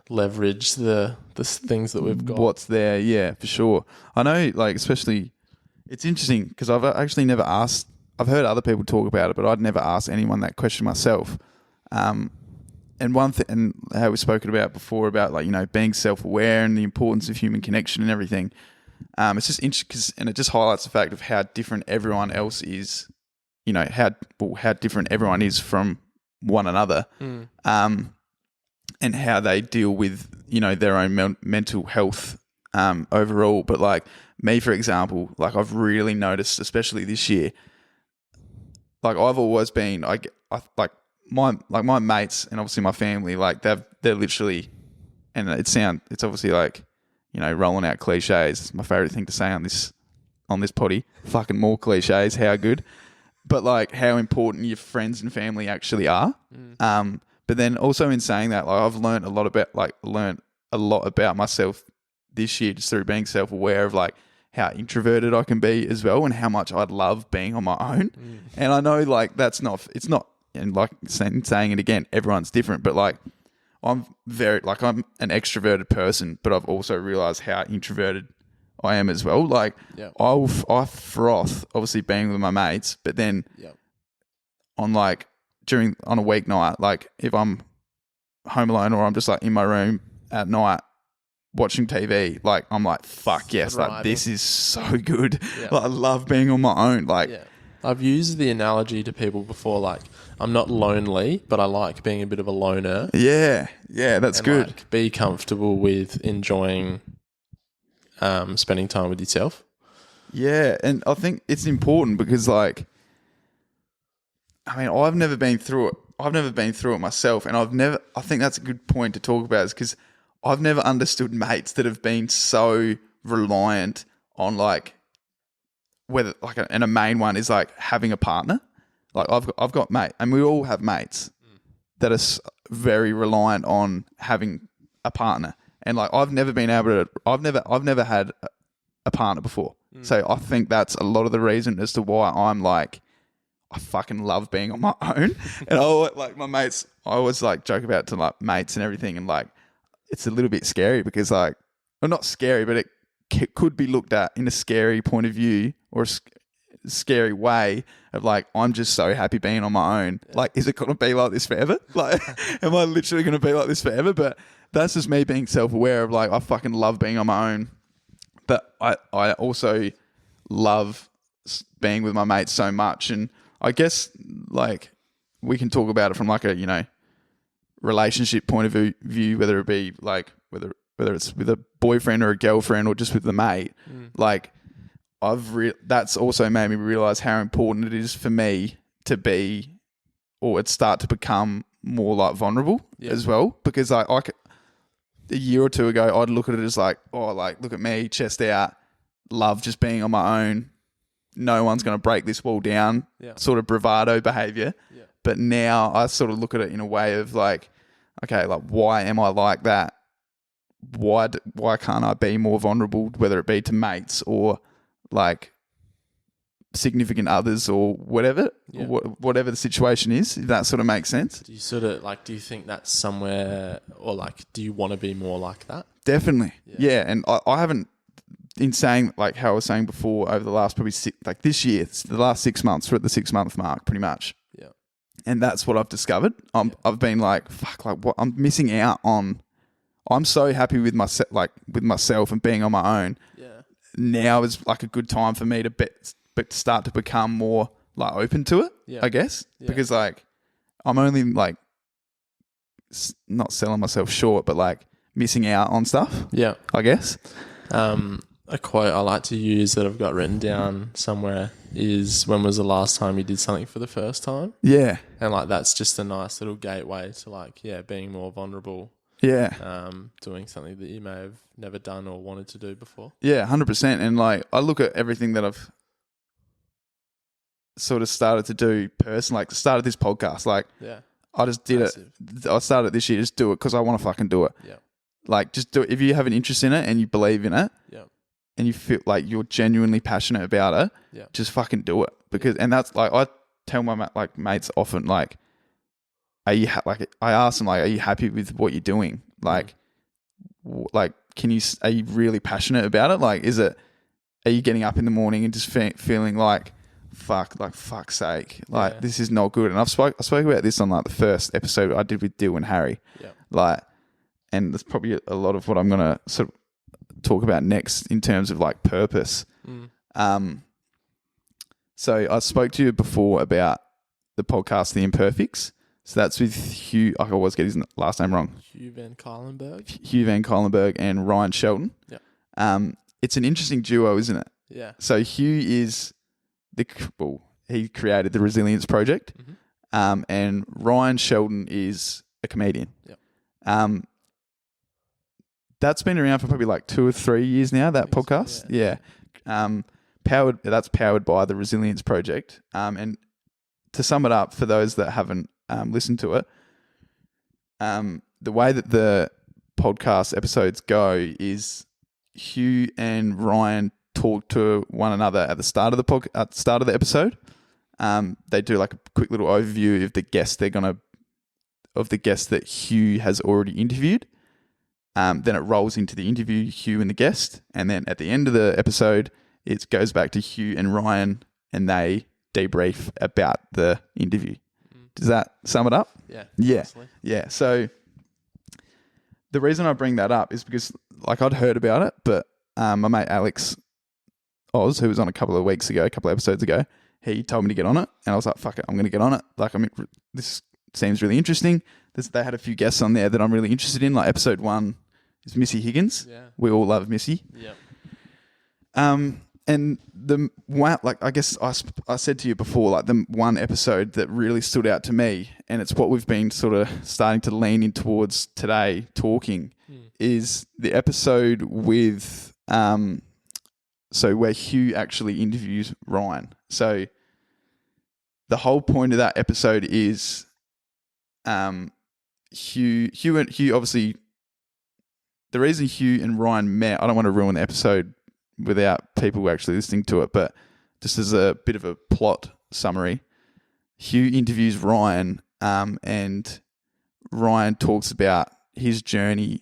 leverage the things that we've got. What's there, yeah, for sure. I know, like, especially, it's interesting because I've actually never asked. I've heard other people talk about it, but I'd never asked anyone that question myself. And one thing, and how we've spoken about before about like being self-aware and the importance of human connection and everything. It's just interesting and it just highlights the fact of how different everyone else is. How different everyone is from one another. And how they deal with, their own mental health overall. But like me, for example, like I've really noticed, especially this year, like I've always been, my mates and obviously my family, like they're literally, and it's obviously like, rolling out cliches. It's my favorite thing to say on this potty. Fucking more cliches. How good. But like how important your friends and family actually are. But then also in saying that, like I've learned a lot about myself this year just through being self-aware of like how introverted I can be as well and how much I'd love being on my own. And I know like it's not, and like saying it again, everyone's different, but like I'm an extroverted person, but I've also realized how introverted I am as well. Like I froth obviously being with my mates, but then on a weeknight, like if I'm home alone or I'm just like in my room at night watching TV, like I'm like, fuck yes, like this is so good. Like I love being on my own. Like I've used the analogy to people before, like I'm not lonely, but I like being a bit of a loner. Yeah, that's good. Like, be comfortable with enjoying spending time with yourself. Yeah, and I think it's important because like, I mean, I've never been through it myself, and I think that's a good point to talk about, is because I've never understood mates that have been so reliant on like whether like and a main one is like having a partner. Like I've got mate, and we all have mates that are very reliant on having a partner, and like I've never had a partner before, so I think that's a lot of the reason as to why I'm like, I fucking love being on my own. And I always like joke about it to like mates and everything. And like, it's a little bit scary because like, well, not scary, but it could be looked at in a scary point of view or a scary way of like, I'm just so happy being on my own. Like, is it going to be like this forever? Like, am I literally going to be like this forever? But that's just me being self-aware of like, I fucking love being on my own. But I also love being with my mates so much. And I guess like we can talk about it from like a, relationship point of view, whether it be like, whether it's with a boyfriend or a girlfriend or just with the mate, like that's also made me realize how important it is for me to be or it start to become more like vulnerable as well. Because a year or two ago, I'd look at it as like, oh, like, look at me, chest out, love just being on my own. No one's going to break this wall down, sort of bravado behavior. Yeah. But now I sort of look at it in a way of like, okay, like, why am I like that? Why can't I be more vulnerable, whether it be to mates or like significant others or whatever, whatever the situation is, if that sort of makes sense. Do you sort of like, do you think that's somewhere, or like, do you want to be more like that? Definitely. Yeah. And I haven't, in saying, like how I was saying before, over the last probably like this year, the last 6 months, we're at the 6 month mark pretty much. Yeah. And that's what I've discovered. I've been like, fuck, like what I'm missing out on. I'm so happy with myself and being on my own. Yeah. Now is like a good time for me to start to become more like open to it, I guess, because like I'm only like not selling myself short, but like missing out on stuff. Yeah, I guess. A quote I like to use that I've got written down somewhere is, when was the last time you did something for the first time? Yeah. And like, that's just a nice little gateway to like, being more vulnerable. Yeah. Doing something that you may have never done or wanted to do before. Yeah, 100%. And like, I look at everything that I've sort of started to do personally, like started this podcast. Like, I just did it. I started this year, just do it because I want to fucking do it. Yeah. Like, just do it. If you have an interest in it and you believe in it, and you feel like you're genuinely passionate about it, just fucking do it. Because, and that's like, I tell my mates often, like, are you I ask them, like, are you happy with what you're doing? Like, are you really passionate about it? Like, are you getting up in the morning and just feeling like fuck's sake, like this is not good? And I spoke about this on like the first episode I did with Dill and Harry. Yeah. Like, and there's probably a lot of what I'm gonna sort of talk about next in terms of like purpose. So I spoke to you before about the podcast The Imperfects. So that's with Hugh. I always get his last name wrong. Hugh Van Cuylenburg. Hugh Van Cuylenburg and Ryan Shelton. Yeah. It's an interesting duo, isn't it? Yeah. So Hugh is he created the Resilience Project, and Ryan Shelton is a comedian. Yeah. That's been around for probably like 2 or 3 years now, that podcast. So, yeah. That's powered by the Resilience Project. And to sum it up, for those that haven't listened to it, the way that the podcast episodes go is Hugh and Ryan talk to one another at the start of the episode. They do like a quick little overview of the guest that Hugh has already interviewed. Then it rolls into the interview, Hugh and the guest, and then at the end of the episode, it goes back to Hugh and Ryan, and they debrief about the interview. Does that sum it up? Yeah. Yeah. Honestly. Yeah. So the reason I bring that up is because like I'd heard about it, but my mate Alex Oz, who was on a couple of episodes ago, he told me to get on it, and I was like, fuck it, I'm going to get on it. Like, I mean, this seems really interesting. They had a few guests on there that I'm really interested in. Like episode 1 is Missy Higgins. Yeah. We all love Missy. Yeah. And the one, like, I guess I said to you before, like the one episode that really stood out to me, and it's what we've been sort of starting to lean in towards today talking, is the episode with, so where Hugh actually interviews Ryan. So the whole point of that episode is, Hugh obviously, the reason Hugh and Ryan met, I don't want to ruin the episode without people actually listening to it, but just as a bit of a plot summary, Hugh interviews Ryan, and Ryan talks about his journey,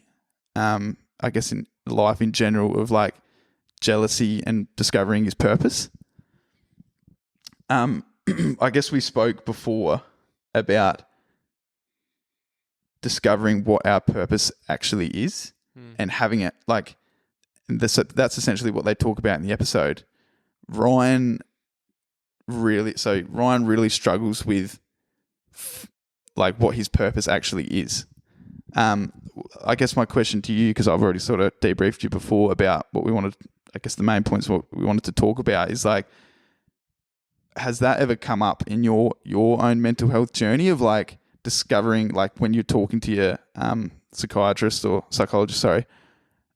I guess in life in general, of like jealousy and discovering his purpose. I guess we spoke before about discovering what our purpose actually is and having it like, that's essentially what they talk about in the episode. Ryan really struggles with like what his purpose actually is. I guess my question to you, because I've already sort of debriefed you before about what we wanted, I guess the main points what we wanted to talk about is like, has that ever come up in your own mental health journey of like discovering, like when you're talking to your psychiatrist or psychologist,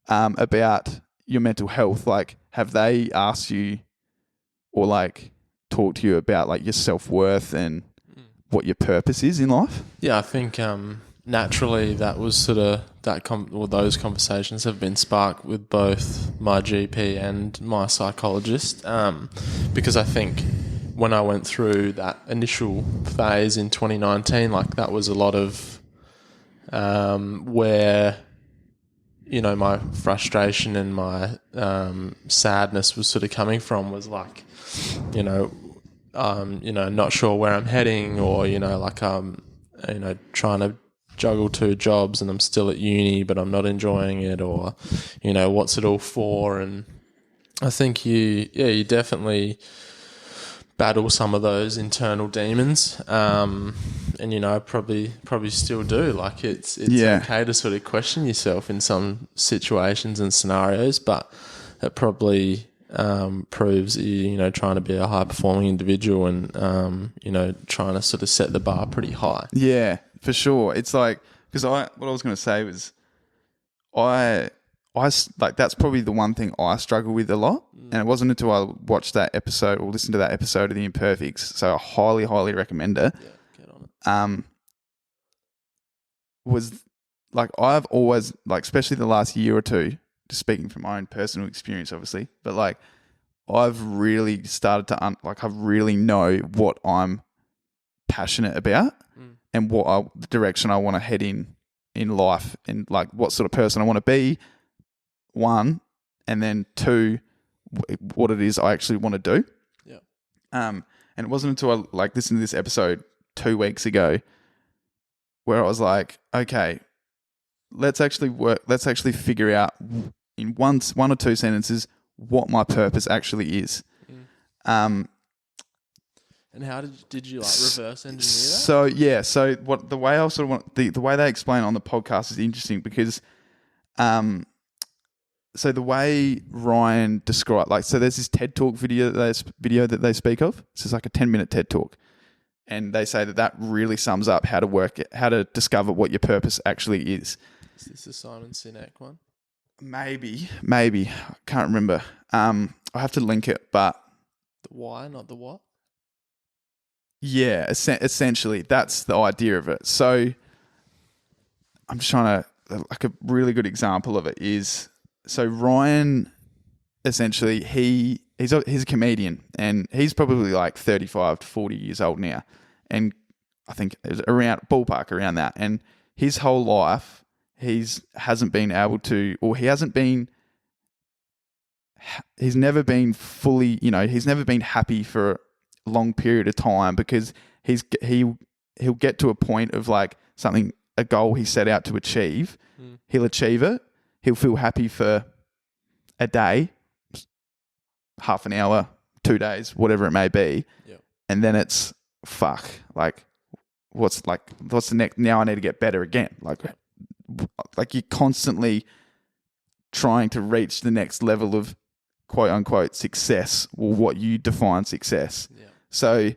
about your mental health? Like, have they asked you or like talked to you about like your self-worth and what your purpose is in life? Yeah, I think naturally that was sort of those conversations have been sparked with both my GP and my psychologist, because I think when I went through that initial phase in 2019, like that was a lot of where, you know, my frustration and my sadness was sort of coming from, was like, not sure where I'm heading, or, like trying to juggle 2 jobs and I'm still at uni but I'm not enjoying it, or, what's it all for? And I think you definitely battle some of those internal demons, and probably still do. Like it's okay to sort of question yourself in some situations and scenarios, but it probably proves you trying to be a high performing individual and trying to sort of set the bar pretty high. Yeah, for sure. It's like, because what I was going to say was I like, that's probably the one thing I struggle with a lot. And it wasn't until I watched that episode or listened to that episode of The Imperfects, so I highly, highly recommend it. Yeah, get on it. Was like, I've always, like, especially the last year or two, just speaking from my own personal experience, obviously, but like, I've really started to I really know what I'm passionate about and what the direction I want to head in life, and like what sort of person I want to be, 1, and then 2, what it is I actually want to do. Yeah. And it wasn't until I like listened to this episode 2 weeks ago where I was like, okay, let's actually figure out in one or 2 sentences what my purpose actually is. And how did you like reverse engineer that? So the way I sort of want the way they explain on the podcast is interesting because, so the way Ryan described, like, so there's this TED Talk video that they speak of. This is like a 10-minute TED Talk, and they say that really sums up how to discover what your purpose actually is. Is this the Simon Sinek one? Maybe I can't remember. I have to link it, but the why, not the what. Yeah, essentially, that's the idea of it. So I'm just trying to, like, a really good example of it is, so Ryan, essentially, he's a comedian, and he's probably like 35 to 40 years old now, and I think it was ballpark around that. And his whole life, hasn't been able to, or he's never been fully, he's never been happy for a long period of time, because he'll get to a point of like a goal he set out to achieve. He'll achieve it. He'll feel happy for a day, half an hour, 2 days, whatever it may be. Yep. And then it's fuck. Like, what's the next? Now I need to get better again. Like you're constantly trying to reach the next level of quote unquote success, or what you define success. Yeah. So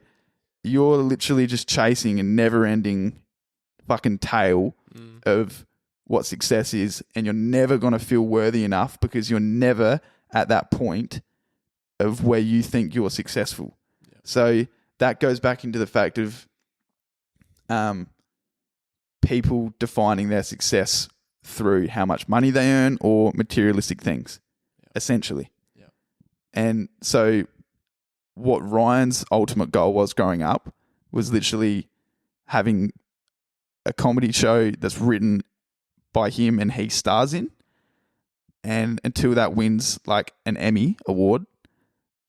you're literally just chasing a never ending fucking tail of what success is, and you're never going to feel worthy enough because you're never at that point of where you think you're successful. Yeah. So that goes back into the fact of people defining their success through how much money they earn or materialistic things, essentially. Yeah. And so what Ryan's ultimate goal was growing up was literally having a comedy show that's written by him and he stars in. And until that wins like an Emmy award,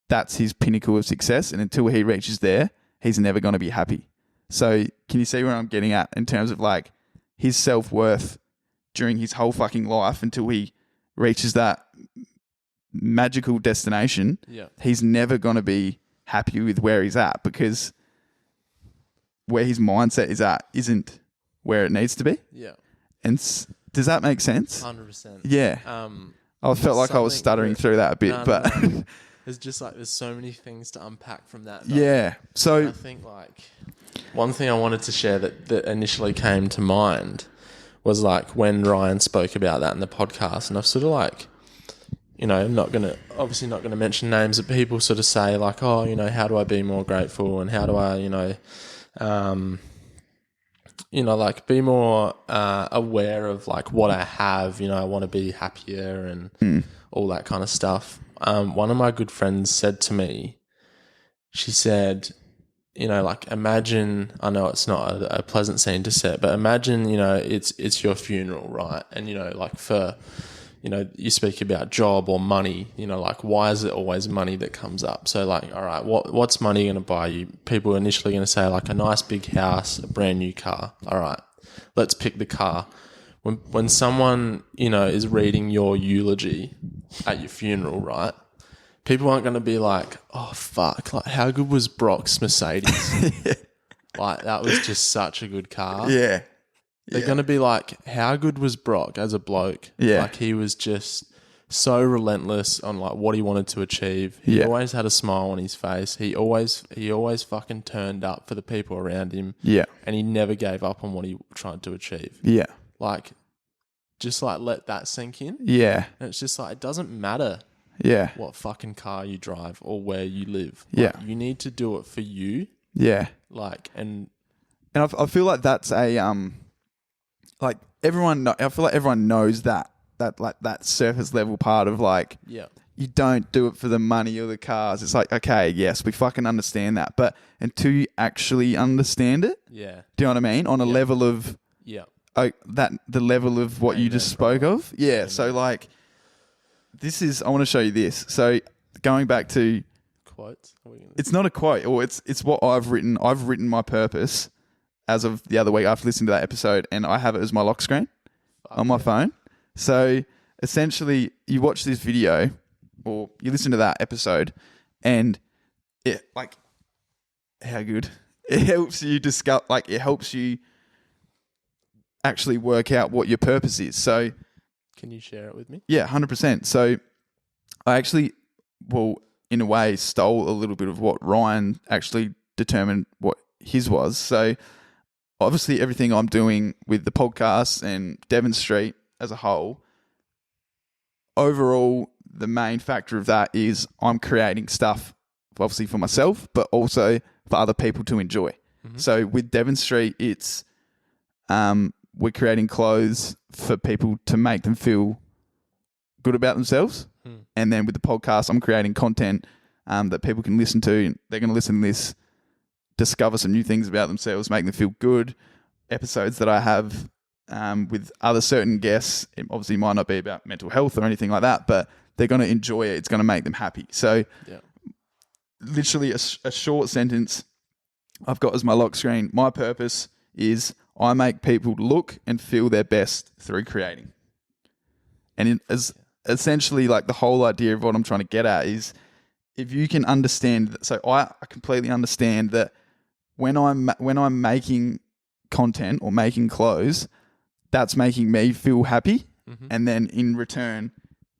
that's his pinnacle of success. And until he reaches there, he's never going to be happy. So can you see where I'm getting at in terms of like his self-worth during his whole fucking life until he reaches that magical destination? Yeah. He's never going to be happy with where he's at, because where his mindset is at isn't where it needs to be. Yeah. And does that make sense? 100%. Yeah. I felt like I was stuttering through that a bit, but there's just like there's so many things to unpack from that. Yeah. So I think like one thing I wanted to share that initially came to mind was like when Ryan spoke about that in the podcast, and I've sort of like, I'm obviously not gonna mention names, but people sort of say like, oh, how do I be more grateful, and how do I, like be more aware of like what I have. I want to be happier and all that kind of stuff. One of my good friends said to me, she said, like imagine, I know it's not a pleasant scene to set, but imagine, it's your funeral, right? And, like for, you speak about job or money, like why is it always money that comes up? So like, all right, what's money going to buy you? People are initially going to say like a nice big house, a brand new car. All right, let's pick the car. When someone, is reading your eulogy at your funeral, right? People aren't going to be like, oh, fuck, like how good was Brock's Mercedes? Like that was just such a good car. yeah. They're going to be like, how good was Brock as a bloke? Yeah. Like he was just so relentless on like what he wanted to achieve. He always had a smile on his face. He always fucking turned up for the people around him. Yeah. And he never gave up on what he tried to achieve. Yeah. Like, just like let that sink in. Yeah. And it's just like, it doesn't matter Yeah. what fucking car you drive or where you live. Yeah. Like, you need to do it for you. Yeah. Like, and I feel like that's a like everyone. I feel like everyone knows that like that surface level part of like, yeah, you don't do it for the money or the cars. It's like, okay, yes, we fucking understand that, but until you actually understand it, yeah, do you know what I mean? On a level of yeah, the level of what you just spoke of, yeah. So like, I want to show you this. So going back to quotes. It's not a quote, or it's what I've written. I've written my purpose as of the other week after listening to that episode, and I have it as my lock screen on my phone. So essentially, you watch this video or you listen to that episode, and it like how good it helps you discover. Like it helps you actually work out what your purpose is. So, can you share it with me? Yeah, 100%. So I actually, in a way, stole a little bit of what Ryan actually determined what his was. So obviously everything I'm doing with the podcast and Devon Street as a whole, overall, the main factor of that is I'm creating stuff, obviously for myself, but also for other people to enjoy. Mm-hmm. So with Devon Street, it's we're creating clothes for people to make them feel good about themselves. And then with the podcast, I'm creating content that people can listen to. They're going to listen to this, discover some new things about themselves, make them feel good. Episodes that I have with other certain guests, it obviously might not be about mental health or anything like that, but they're going to enjoy it. It's going to make them happy. So literally a short sentence I've got as my lock screen. My purpose is I make people look and feel their best through creating. And essentially, like the whole idea of what I'm trying to get at is if you can understand that. So I completely understand that when I'm making content or making clothes, that's making me feel happy. Mm-hmm. And then in return,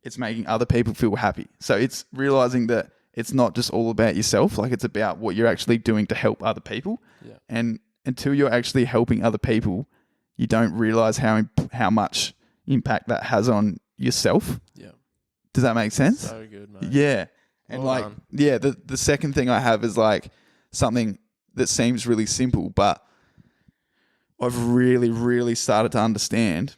it's making other people feel happy. So it's realizing that it's not just all about yourself. Like it's about what you're actually doing to help other people. Yeah. And until you're actually helping other people, you don't realize how much impact that has on yourself. Yeah. Does that make sense? So good, mate. Yeah. And the second thing I have is like something that seems really simple, but I've really, really started to understand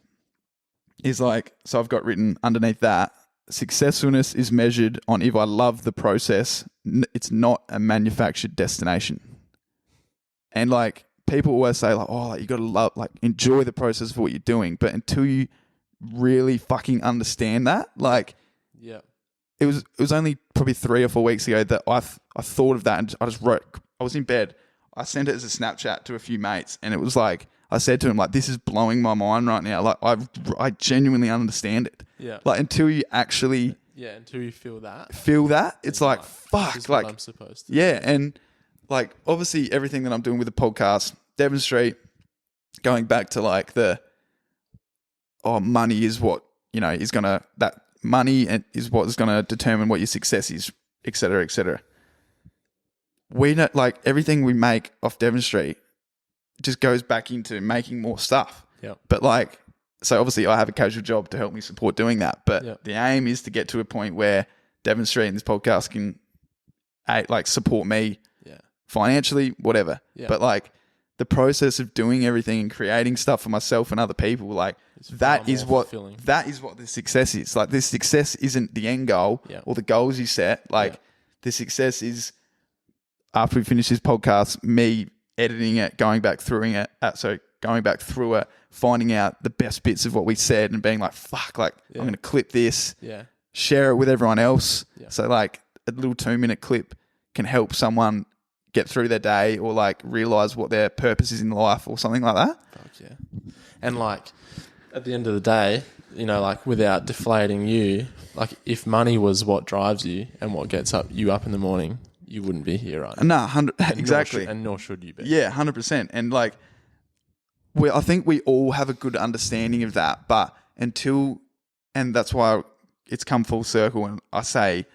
is like, so I've got written underneath that, successfulness is measured on if I love the process, it's not a manufactured destination. And like people always say like, oh, like, you got to love, like enjoy the process of what you're doing. But until you really fucking understand that, like, yeah, it was only probably 3 or 4 weeks ago that I thought of that, and I just wrote. I was in bed. I sent it as a Snapchat to a few mates, and it was like I said to him, like, this is blowing my mind right now. Like I genuinely understand it. Yeah. Like until you actually until you feel that, it's like fuck. This is like what I'm supposed to. Yeah, and like obviously everything that I'm doing with the podcast, Devon Street, going back to like money is what, is gonna, that money is what is gonna determine what your success is etc., etc. We know, like, everything we make off Devon Street just goes back into making more stuff. Yeah. But like, so obviously I have a casual job to help me support doing that. But Yep. the aim is to get to a point where Devon Street and this podcast can like support me Yeah. financially, whatever. Yeah. But like the process of doing everything and creating stuff for myself and other people, like It's far that is more what fulfilling. that is what the success is. Like this success isn't the end goal Yeah. or the goals you set. Like Yeah. the success is after we finish this podcast, me editing it, going back through it, finding out the best bits of what we said and being like, fuck, like Yeah. I'm going to clip this, Yeah. share it with everyone else. Yeah. So like a little 2-minute clip can help someone get through their day or like realize what their purpose is in life or something like that. Fuck yeah. And like at the end of the day, you know, like without deflating you, like if money was what drives you and what gets you up in the morning, you wouldn't be here, right? No, 100 And exactly. nor should you be. Yeah, 100%. And like, I think we all have a good understanding of that, but and that's why it's come full circle. And I say,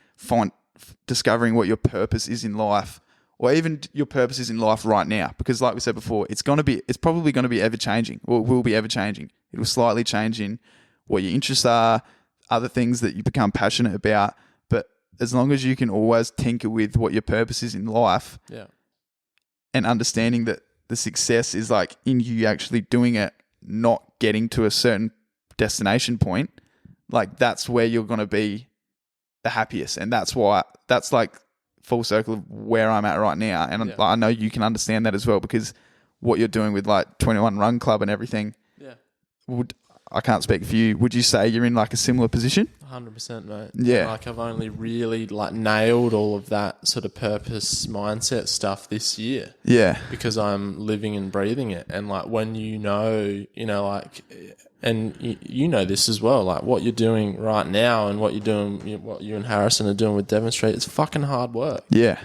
discovering what your purpose is in life, or even your purpose is in life right now, because like we said before, it's probably going to be ever changing, or it will be ever changing. It will slightly change in what your interests are, other things that you become passionate about. But as long as you can always tinker with what your purpose is in life, Yeah. and understanding that the success is like in you actually doing it, not getting to a certain destination point, like that's where you're going to be the happiest. And that's like full circle of where I'm at right now. And Yeah. I know you can understand that as well, because what you're doing with like 21 Run Club and everything, Yeah. I can't speak for you. Would you say you're in like a similar position? 100%, mate. Yeah. Like I've only really like nailed all of that sort of purpose mindset stuff this year Yeah. because I'm living and breathing it. And like when you know, like, and you know this as well, like what you're doing right now and what you're doing, what you and Harrison are doing with Devon Street, it's fucking hard work. Yeah.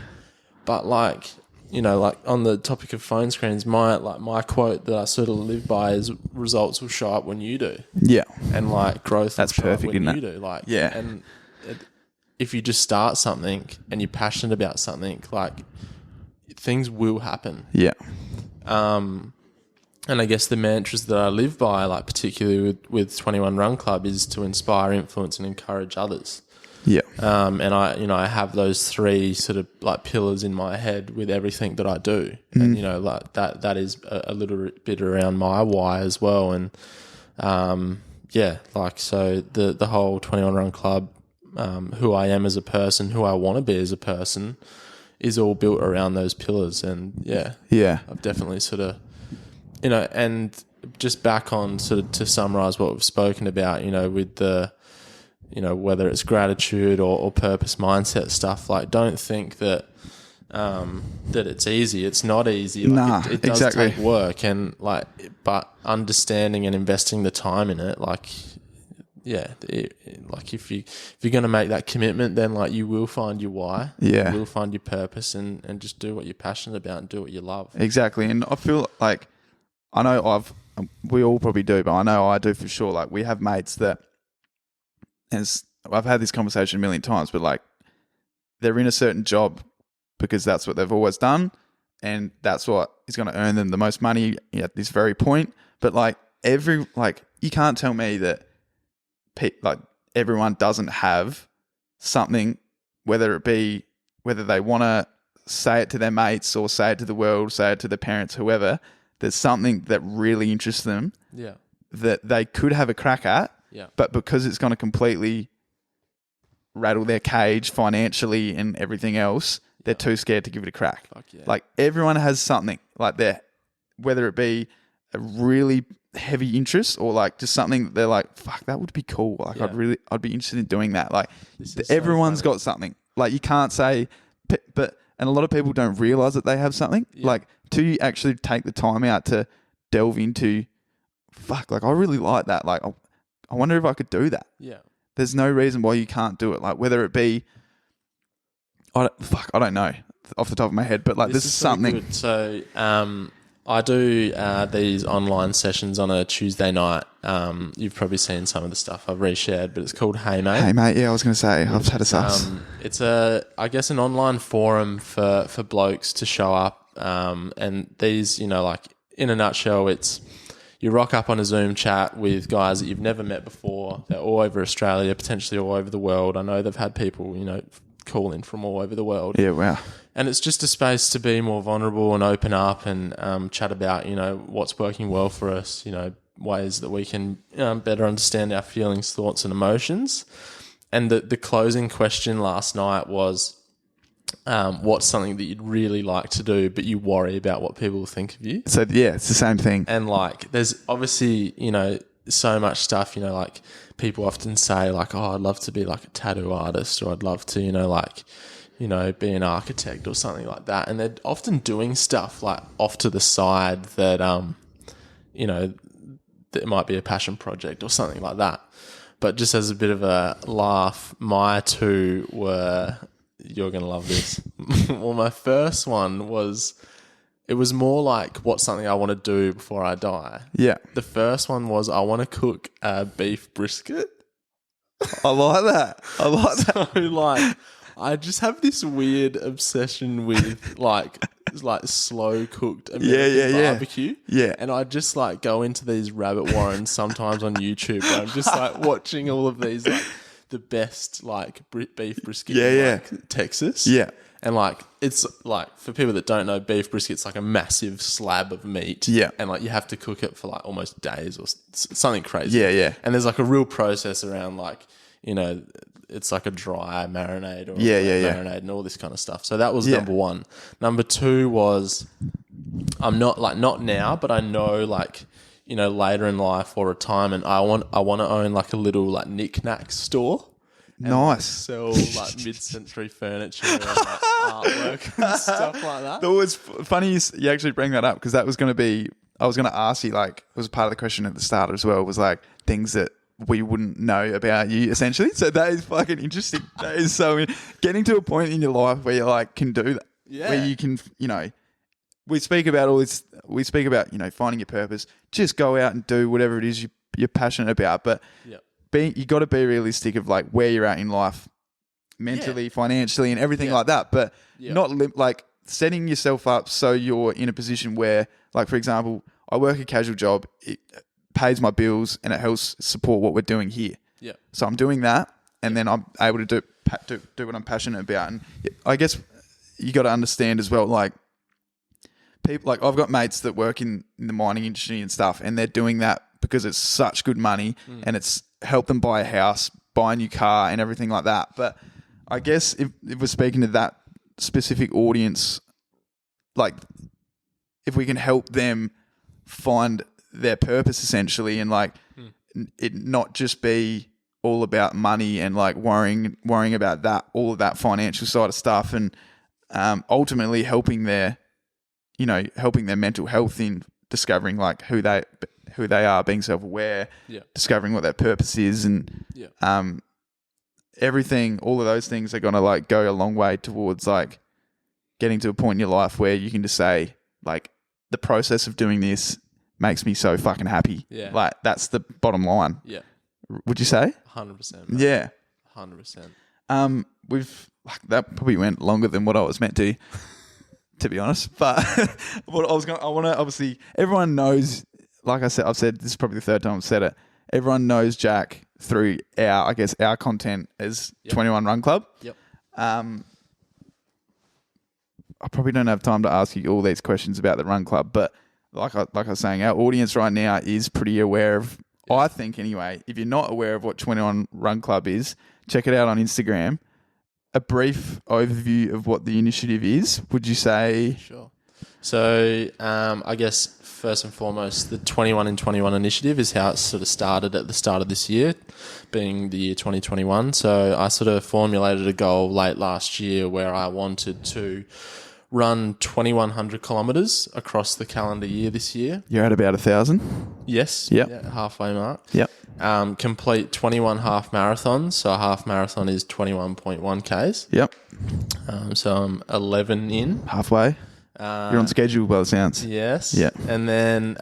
But like, like on the topic of phone screens, my quote that I sort of live by is results will show up when you do. Yeah. And like growth That's will show perfect, up when isn't you it? do. Like, Yeah. And if you just start something and you're passionate about something, like things will happen. Yeah. And I guess the mantras that I live by, like particularly with 21 Run Club, is to inspire, influence, and encourage others. Yeah. And I have those three sort of like pillars in my head with everything that I do. And, like that is a little bit around my why as well. And, like, so the whole 21 Run Club, who I am as a person, who I want to be as a person, is all built around those pillars. And yeah, I've definitely sort of, and just back on sort of to summarize what we've spoken about, with the, whether it's gratitude or purpose mindset stuff, like don't think that that it's easy. It's not easy. Like it does exactly. take work, and like, but understanding and investing the time in it, like, like if you're going to make that commitment, then like you will find your why. Yeah. You will find your purpose, and just do what you're passionate about and do what you love. Exactly. And I feel like, I know we all probably do, but I know I do for sure. Like we have mates that, I've had this conversation a million times, but like they're in a certain job because that's what they've always done, and that's what is going to earn them the most money at this very point. But like you can't tell me that everyone doesn't have something, whether they want to say it to their mates or say it to the world, say it to their parents, whoever. There's something that really interests them. Yeah. That they could have a crack at. Yeah. But because it's going to completely rattle their cage financially and everything else, they're too scared to give it a crack. Fuck yeah. Like everyone has something like whether it be a really heavy interest or like just something that they're like, fuck, that would be cool. Like Yeah. I'd be interested in doing that. Like This is everyone's so funny. got something. Like you can't say, and a lot of people don't realize that they have something. Yeah. Like till you actually take the time out to delve into, fuck, like I really like that. Like I wonder if I could do that. Yeah. There's no reason why you can't do it. Like whether it be, I don't know off the top of my head, but like this is so something. good. So I do these online sessions on a Tuesday night. You've probably seen some of the stuff I've reshared, but it's called Hey Mate. Hey, mate. Yeah, I was going to say, I've had a sus. It's I guess an online forum for blokes to show up. And these, like in a nutshell, it's you rock up on a Zoom chat with guys that you've never met before. They're all over Australia, potentially all over the world. I know they've had people, call in from all over the world. Yeah, wow. And it's just a space to be more vulnerable and open up and chat about, what's working well for us, ways that we can better understand our feelings, thoughts and emotions. And the closing question last night was, what's something that you'd really like to do but you worry about what people will think of you? So, yeah, it's the same thing. And, there's obviously, so much stuff, people often say, oh, I'd love to be, a tattoo artist, or I'd love to, be an architect or something like that. And they're often doing stuff off to the side that, that might be a passion project or something like that. But just as a bit of a laugh, my two were, you're going to love this. Well, my first one was, it was more what's something I want to do before I die. Yeah. The first one was, I want to cook a beef brisket. I like that. So, I just have this weird obsession with slow cooked American barbecue. Yeah. And I just go into these rabbit warrens sometimes on YouTube where I'm just watching all of these the best beef brisket in Texas. Yeah. And it's for people that don't know, beef brisket's a massive slab of meat. Yeah. And you have to cook it for almost days or something crazy. Yeah, yeah. And there's a real process around it's a dry marinade or marinade and all this kind of stuff. So that was number one. Number two was, I'm not not now, but I know later in life or retirement, I want to own a little knick-knack store. Nice. Sell mid-century furniture and artwork and stuff like that. It was funny you actually bring that up, because that was going to be, I was going to ask you, it was part of the question at the start as well, was things that we wouldn't know about you, essentially. So that is fucking interesting. That is so getting to a point in your life where you can do that. Yeah. Where you can, we speak about all this, we speak about, finding your purpose. Just go out and do whatever it is you're passionate about. But you got to be realistic of where you're at in life, mentally, financially, and everything like that. But not setting yourself up so you're in a position where, for example, I work a casual job. It pays my bills and it helps support what we're doing here. Yeah. So I'm doing that, and then I'm able to do what I'm passionate about. And I guess you got to understand as well, people, I've got mates that work in the mining industry and stuff, and they're doing that because it's such good money and it's helped them buy a house, buy a new car and everything like that. But I guess if we're speaking to that specific audience, if we can help them find their purpose essentially, and it not just be all about money and worrying about that, all of that financial side of stuff, and ultimately helping their mental health in discovering who they are, being self-aware, discovering what their purpose is, and everything, all of those things are going to go a long way towards getting to a point in your life where you can just say the process of doing this makes me so fucking happy. Yeah. That's the bottom line. Yeah. Would you say? 100%. Yeah. 100%. We've that probably went longer than what I was meant to be honest. But what I want to obviously, everyone knows, I've said, this is probably the third time I've said it. Everyone knows Jack through our content as 21 Run Club. Yep. I probably don't have time to ask you all these questions about the Run Club, but like I was saying, our audience right now is pretty aware of, I think anyway, if you're not aware of what 21 Run Club is, check it out on Instagram. A brief overview of what the initiative is, would you say? Sure. So I guess first and foremost, the 21 in 21 initiative is how it sort of started at the start of this year, being the year 2021. So I sort of formulated a goal late last year where I wanted to run 2,100 kilometres across the calendar year this year. You're at about 1,000? Yes. Yep. Yeah, halfway mark. Yep. Complete 21 half marathons. So a half marathon is 21.1 Ks. Yep. So I'm 11 in. Halfway. You're on schedule by the sounds. Yes. Yeah. And then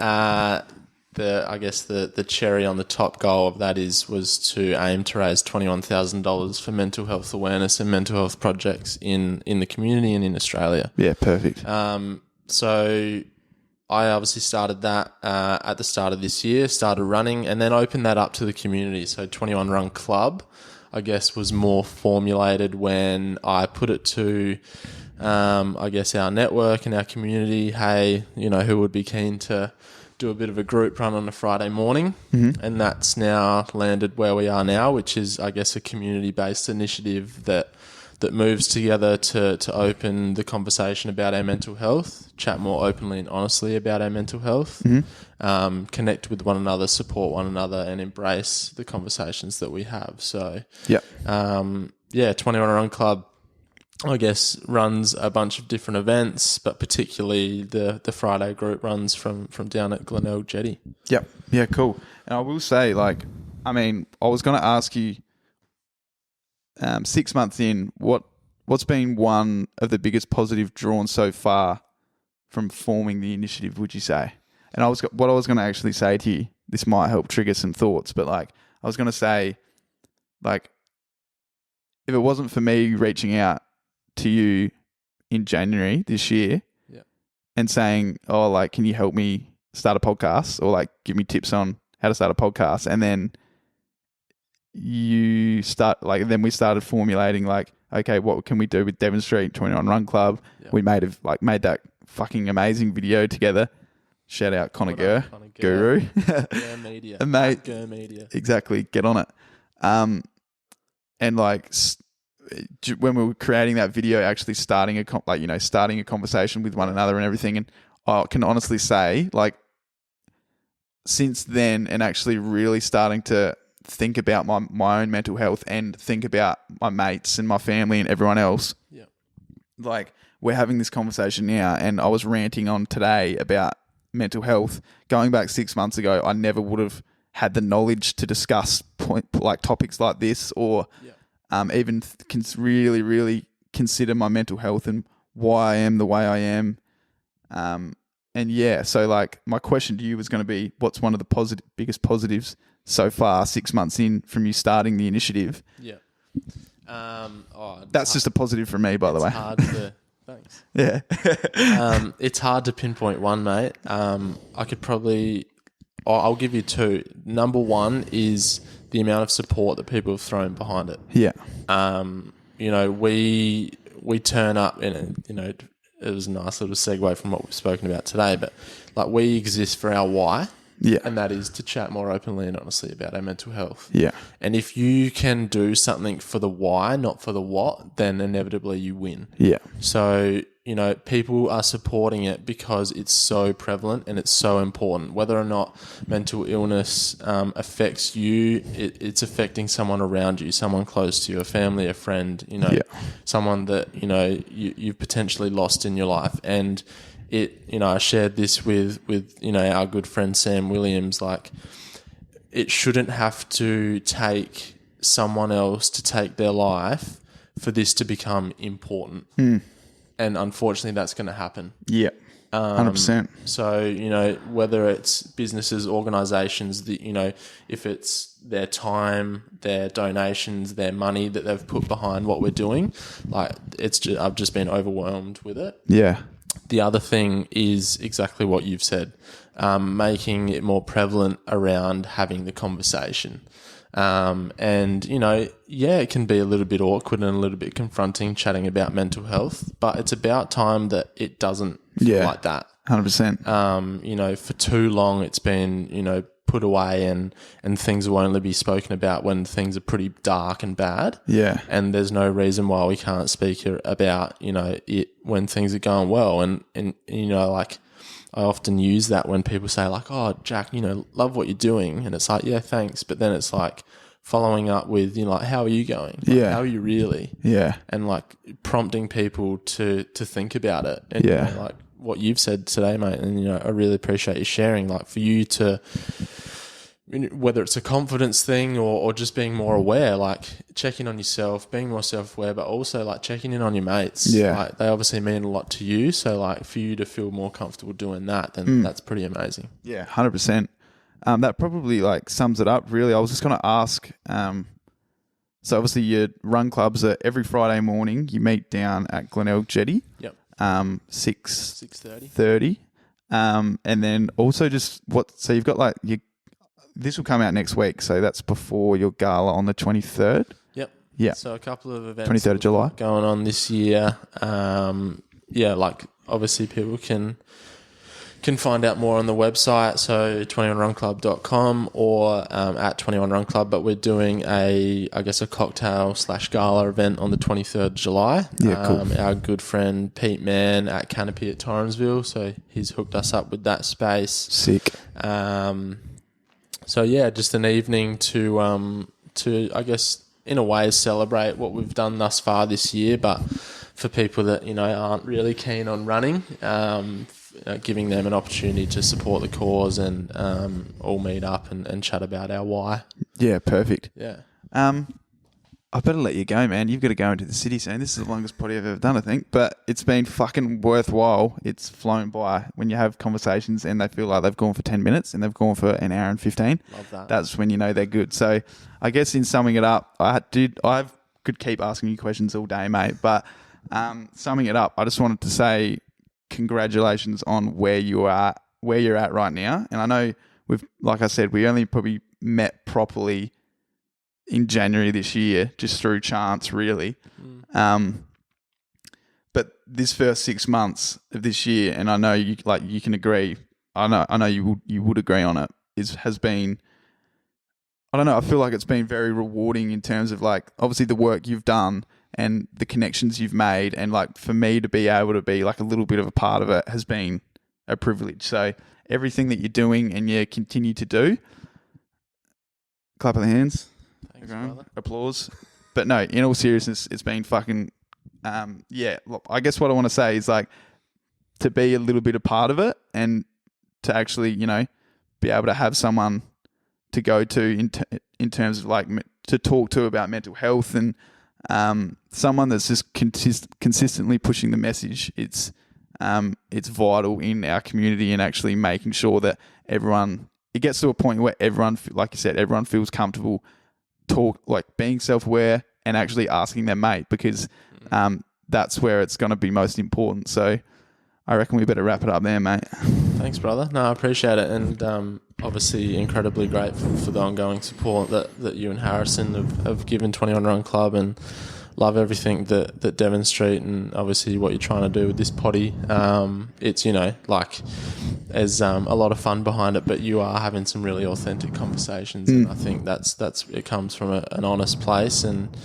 the cherry on the top goal of that was to aim to raise $21,000 for mental health awareness and mental health projects in the community and in Australia. Yeah, perfect. So I obviously started that at the start of this year, started running, and then opened that up to the community. So 21 Run Club, I guess, was more formulated when I put it to, our network and our community, hey, who would be keen to do a bit of a group run on a Friday morning. Mm-hmm. And that's now landed where we are now, which is, I guess, a community-based initiative that moves together to open the conversation about our mental health, chat more openly and honestly about our mental health, connect with one another, support one another, and embrace the conversations that we have. So, 21 Run Club, I guess, runs a bunch of different events, but particularly the Friday group runs from down at Glenelg Jetty. Yep. Yeah, cool. And I will say, I was going to ask you, 6 months in, what's been one of the biggest positive drawn so far from forming the initiative, would you say? And what I was going to actually say to you, this might help trigger some thoughts, but I was going to say, if it wasn't for me reaching out to you in January this year and saying, can you help me start a podcast, or give me tips on how to start a podcast, and then you start then we started formulating okay, what can we do with Devon Street 21 Run Club? Yep. We made that fucking amazing video together. Shout out Connor Guru. Gur Media. Mate, Gur Media. Exactly. Get on it. And when we were creating that video, actually starting starting a conversation with one another and everything, and I can honestly say, since then, and actually really starting to think about my own mental health and think about my mates and my family and everyone else. Yeah. We're having this conversation now, and I was ranting on today about mental health. Going back 6 months ago, I never would have had the knowledge to discuss topics like this, or even really, really consider my mental health and why I am the way I am. So my question to you was going to be, what's one of the biggest positives so far, 6 months in from you starting the initiative? Yeah. That's just a positive for me, by the way. Thanks. Yeah. It's hard to pinpoint one, mate. I could probably, I'll give you two. Number one is the amount of support that people have thrown behind it. Yeah. We turn up and, it was a nice little segue from what we've spoken about today, but we exist for our why. Yeah. And that is to chat more openly and honestly about our mental health. Yeah. And if you can do something for the why, not for the what, then inevitably you win. Yeah. So, people are supporting it because it's so prevalent and it's so important. Whether or not mental illness affects you, it's affecting someone around you, someone close to you, a family, a friend, someone that, you've potentially lost in your life. And I shared this with our good friend Sam Williams, it shouldn't have to take someone else to take their life for this to become important. And unfortunately that's going to happen. Yeah. 100%. So, whether it's businesses, organizations, if it's their time, their donations, their money that they've put behind what we're doing, I've just been overwhelmed with it. Yeah. The other thing is exactly what you've said, making it more prevalent around having the conversation. It can be a little bit awkward and a little bit confronting chatting about mental health, but it's about time that it doesn't feel like that. 100%. For too long it's been, put away and things will only be spoken about when things are pretty dark and bad. Yeah. And there's no reason why we can't speak about, it when things are going well. And I often use that when people say oh, Jack, love what you're doing. And it's yeah, thanks. But then it's following up with, how are you going? How are you really? Yeah. And prompting people to think about it. And, what you've said today, mate, and I really appreciate you sharing. For you to whether it's a confidence thing or just being more aware, like checking on yourself, being more self-aware, but also like checking in on your mates. Yeah. Like they obviously mean a lot to you. So like for you to feel more comfortable doing that, then that's pretty amazing. Yeah, 100%. That probably like sums it up really. I was just going to ask, so obviously your run clubs are every Friday morning. You meet down at Glenelg Jetty. Yep. 6:30. And then also just so you've got like this will come out next week. So that's before your gala on the 23rd. Yep. Yeah. So a couple of events 23rd of July going on this year. Like obviously people can find out more on the website, so 21runclub.com or at 21runclub, but we're doing a cocktail/gala event on the 23rd of July. Yeah, cool. Our good friend Pete Mann at Canopy at Torrensville, so he's hooked us up with that space. Sick. So yeah, just an evening to I guess in a way celebrate what we've done thus far this year, but for people that aren't really keen on running, giving them an opportunity to support the cause and all meet up and chat about our why. Yeah, perfect. Yeah. I better let you go, man. You've got to go into the city soon. This is the longest potty I've ever done, I think. But it's been fucking worthwhile. It's flown by when you have conversations and they feel like they've gone for 10 minutes and they've gone for an hour and 15. Love that. That's when you know they're good. So I guess in summing it up, I could keep asking you questions all day, mate. But summing it up, I just wanted to say congratulations on where you're at right now. And I know like I said, we only probably met properly in January this year, just through chance, really. But this first 6 months of this year, and I know you can agree. I know you would agree on it. Has been. I don't know. I feel like it's been very rewarding in terms of like obviously the work you've done and the connections you've made, and like for me to be able to be like a little bit of a part of it has been a privilege. So everything that you're doing and you continue to do, clap of the hands. Thanks, brother. Applause. But no, in all seriousness, it's been fucking, look, I guess what I want to say is like to be a little bit a part of it and to actually, be able to have someone to go to in terms of like to talk to about mental health and someone that's just consistently pushing the message. It's vital in our community and actually making sure that it gets to a point where everyone, like you said, everyone feels comfortable being self-aware and actually asking their mate, because that's where it's going to be most important. So I reckon we better wrap it up there, mate. Thanks, brother. No, I appreciate it. And obviously incredibly grateful for the ongoing support that you and Harrison have given 21 Run Club, and love everything that Devon Street and obviously what you're trying to do with this potty. It's, there's a lot of fun behind it, but you are having some really authentic conversations, and I think that's it comes from an honest place. And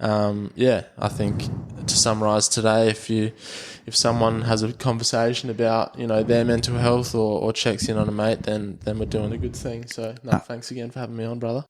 I think to summarise today, if someone has a conversation about their mental health or checks in on a mate, then we're doing a good thing. So thanks again for having me on, brother.